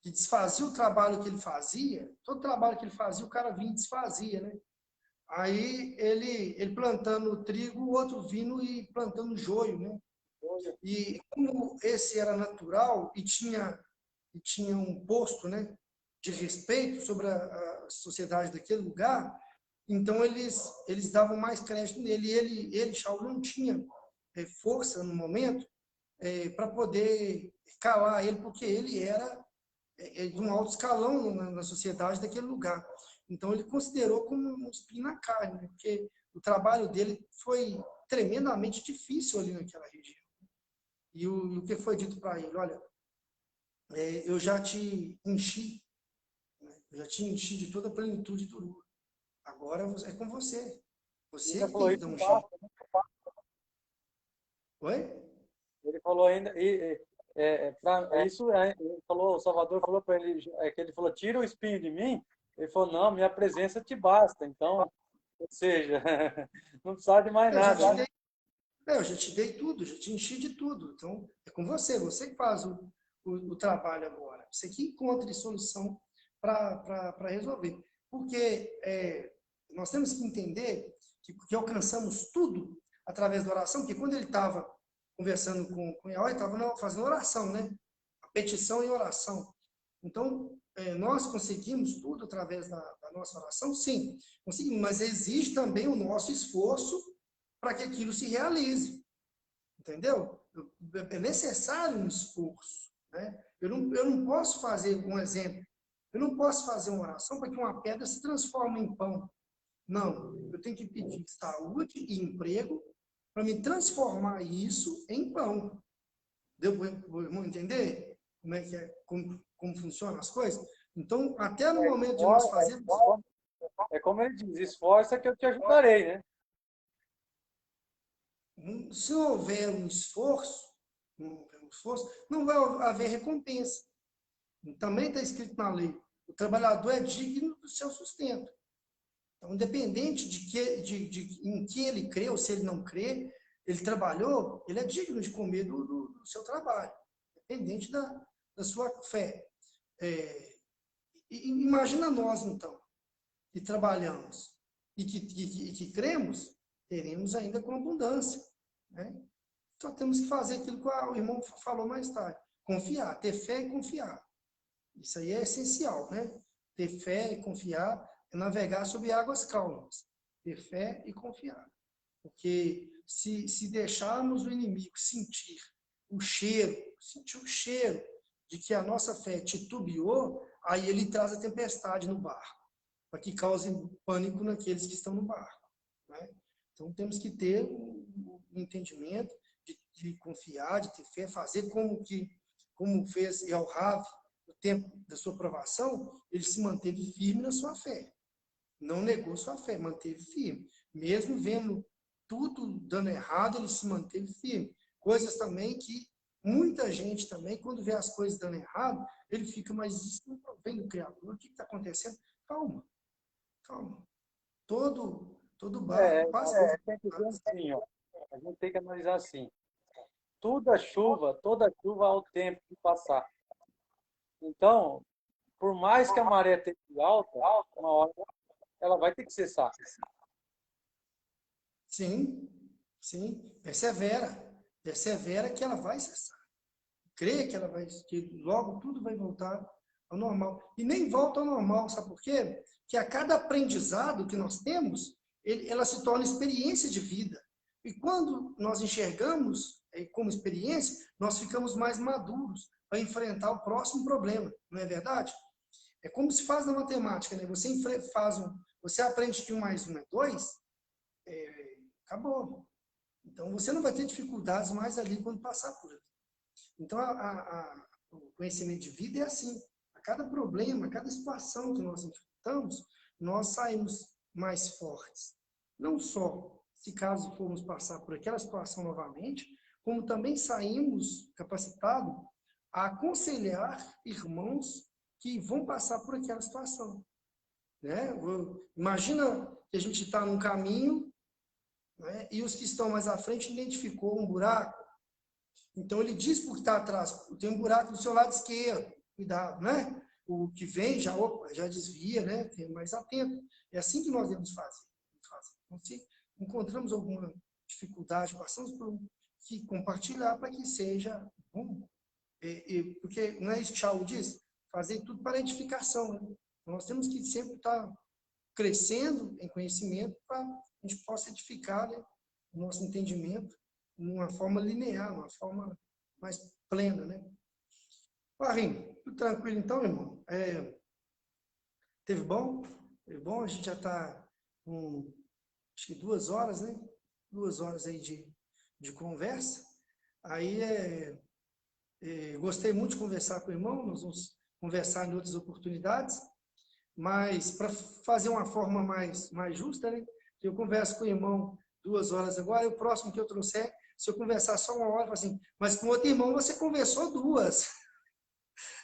[SPEAKER 1] desfazia o trabalho que ele fazia, todo trabalho que ele fazia, o cara vinha e desfazia, né? Aí ele plantando trigo, o outro vindo e plantando joio, né? E como esse era natural e tinha um posto, né, de respeito sobre a sociedade daquele lugar, então eles davam mais crédito nele. Ele Shaul, não tinha força no momento para poder calar ele, porque ele era de um alto escalão na sociedade daquele lugar. Então, ele considerou como um espinho na carne, né? Porque o trabalho dele foi tremendamente difícil ali naquela região. E o que foi dito para ele? Olha, eu já te enchi, né? Eu já te enchi de toda a plenitude do Uru. Agora é com você.
[SPEAKER 2] Ele
[SPEAKER 1] Você
[SPEAKER 2] ainda
[SPEAKER 1] que tem
[SPEAKER 2] falou
[SPEAKER 1] que
[SPEAKER 2] isso,
[SPEAKER 1] dar um jeito. Oi?
[SPEAKER 2] ele falou ainda, ele falou, o Salvador falou para ele, que ele falou, tira o espinho de mim. Ele falou, não, minha presença te basta. Então, ou seja, não precisava de mais
[SPEAKER 1] Eu já te
[SPEAKER 2] nada, né?
[SPEAKER 1] dei, eu já te dei tudo, já te enchi de tudo. Então, é com você que faz o trabalho agora. Você que encontre solução para resolver. Porque nós temos que entender que alcançamos tudo através da oração, porque quando ele estava conversando com Yahweh, ele estava fazendo oração, né? A petição e oração. Então, nós conseguimos tudo através da nossa oração? Sim, conseguimos, mas exige também o nosso esforço para que aquilo se realize. Entendeu? É necessário um esforço. Né? Eu não posso fazer um exemplo. Eu não posso fazer uma oração para que uma pedra se transforme em pão. Não. Eu tenho que pedir saúde e emprego para me transformar isso em pão. Vou entender como é que como funcionam as coisas? Então, até no momento de nós fazermos.
[SPEAKER 2] É como ele diz, esforça que eu te ajudarei, né?
[SPEAKER 1] Se não houver um esforço, não vai haver recompensa. Também está escrito na lei: o trabalhador é digno do seu sustento. Então, independente em que ele crê ou se ele não crê, ele trabalhou, ele é digno de comer do seu trabalho, independente da sua fé. Imagina nós, então, que trabalhamos e que cremos, teremos ainda com abundância. Né? Só temos que fazer aquilo que o irmão falou mais tarde. Confiar, ter fé e confiar. Isso aí é essencial, né? Ter fé e confiar é navegar sobre águas calmas. Ter fé e confiar. Porque se deixarmos o inimigo sentir o cheiro de que a nossa fé titubeou, aí ele traz a tempestade no barco, para que cause pânico naqueles que estão no barco. Né? Então temos que ter um entendimento de confiar, de ter fé, fazer como fez Elrav no tempo da sua provação, ele se manteve firme na sua fé. Não negou sua fé, manteve firme. Mesmo vendo tudo dando errado, ele se manteve firme. Coisas também que muita gente também, quando vê as coisas dando errado, ele fica, mas isso não vem do Criador, o que está acontecendo? Calma, calma. Todo barco passa.
[SPEAKER 2] Tem que ver assim, ó. A gente tem que analisar assim. Toda chuva há o tempo de passar. Então, por mais que a maré esteja alta, uma hora ela vai ter que cessar.
[SPEAKER 1] Sim, sim. Persevera que ela vai cessar. Creia que ela vai, que logo tudo vai voltar ao normal. E nem volta ao normal, sabe por quê? Que a cada aprendizado que nós temos, ela se torna experiência de vida. E quando nós enxergamos como experiência, nós ficamos mais maduros para enfrentar o próximo problema, não é verdade? É como se faz na matemática, né? Você aprende que 1 mais 1 é 2, acabou. Então você não vai ter dificuldades mais ali quando passar por ali. Então, o conhecimento de vida é assim. A cada problema, a cada situação que nós enfrentamos, nós saímos mais fortes. Não só se caso formos passar por aquela situação novamente, como também saímos capacitados a aconselhar irmãos que vão passar por aquela situação. Né? Imagina que a gente está num caminho, né, e os que estão mais à frente identificou um buraco. Então, ele diz para o que está atrás, tem um buraco do seu lado esquerdo, cuidado, né? O que vem já desvia, né? Tem mais atento. É assim que nós devemos fazer. Então, se encontramos alguma dificuldade, passamos por que compartilhar para que seja bom. Porque não é isso que Shaul diz? Fazer tudo para edificação. Né? Então, nós temos que sempre estar crescendo em conhecimento para a gente possa edificar, né, o nosso entendimento de uma forma linear, uma forma mais plena, né? Barrinho, tudo tranquilo então, irmão? Teve bom? Teve bom? A gente já está com, acho que 2 horas, né? 2 horas aí de conversa. Aí, gostei muito de conversar com o irmão, nós vamos conversar em outras oportunidades, mas para fazer uma forma mais justa, né? Eu converso com o irmão 2 horas agora, e o próximo que eu trouxer, se eu conversar só 1 hora, eu falo assim, mas com outro irmão você conversou 2.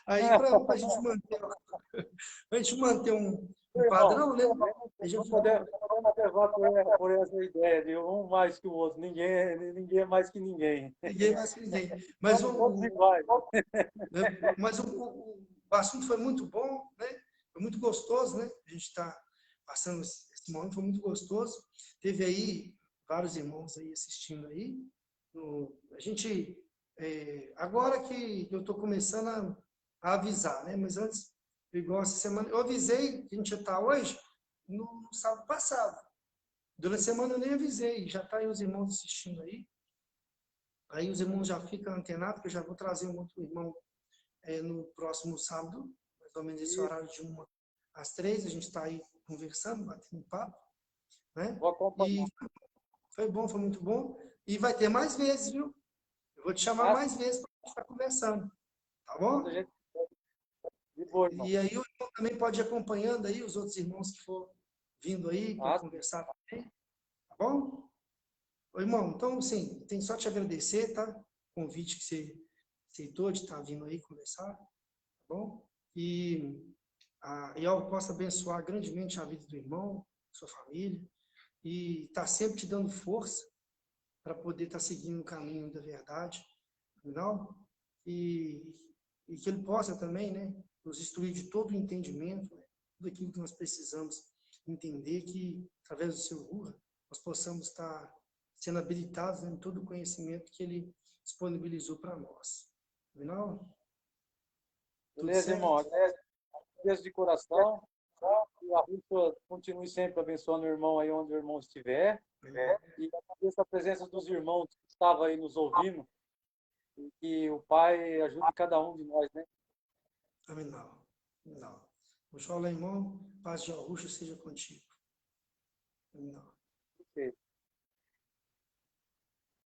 [SPEAKER 1] Aí, para a gente manter um padrão, né? A gente
[SPEAKER 2] Vamos levar por essa ideia de um mais que o outro. Ninguém é mais que ninguém.
[SPEAKER 1] ninguém mais que ninguém. Mas, o assunto foi muito bom, né? Foi muito gostoso, né? A gente está passando esse momento, foi muito gostoso. Teve aí vários irmãos aí assistindo aí. A gente, agora que eu estou começando a avisar, né? Mas antes, igual essa semana, eu avisei que a gente já está hoje no sábado passado. Durante a semana eu nem avisei, já está aí os irmãos assistindo aí. Aí os irmãos já ficam antenados, que eu já vou trazer um outro irmão no próximo sábado, mais ou menos esse horário de 1 às 3, a gente está aí conversando, batendo um papo, né? E foi bom, foi muito bom. E vai ter mais vezes, viu? Eu vou te chamar mais vezes para a gente estar conversando, tá bom? E aí o irmão também pode ir acompanhando aí os outros irmãos que for vindo aí para conversar também, tá bom? Ô, irmão, então, sim, tem só te agradecer, tá? O convite que você aceitou de estar vindo aí conversar, tá bom? E eu posso abençoar grandemente a vida do irmão, sua família, e estar sempre te dando força para poder estar seguindo o caminho da verdade, não? E que ele possa também, né, nos instruir de todo o entendimento, né, tudo aquilo que nós precisamos entender, que através do seu Ruha nós possamos estar sendo habilitados, né, em todo o conhecimento que ele disponibilizou para nós. Não? Tudo
[SPEAKER 2] Beleza,
[SPEAKER 1] certo?
[SPEAKER 2] irmão? Agradeço de coração. Que a Rússia continue sempre abençoando o irmão aí onde o irmão estiver. E agradeço a presença dos irmãos que estavam aí nos ouvindo. E que o Pai ajude cada um de nós, né?
[SPEAKER 1] Amém. Não. O Shalom, irmão, paz de Yahushua seja contigo. Amém.
[SPEAKER 2] Perfeito.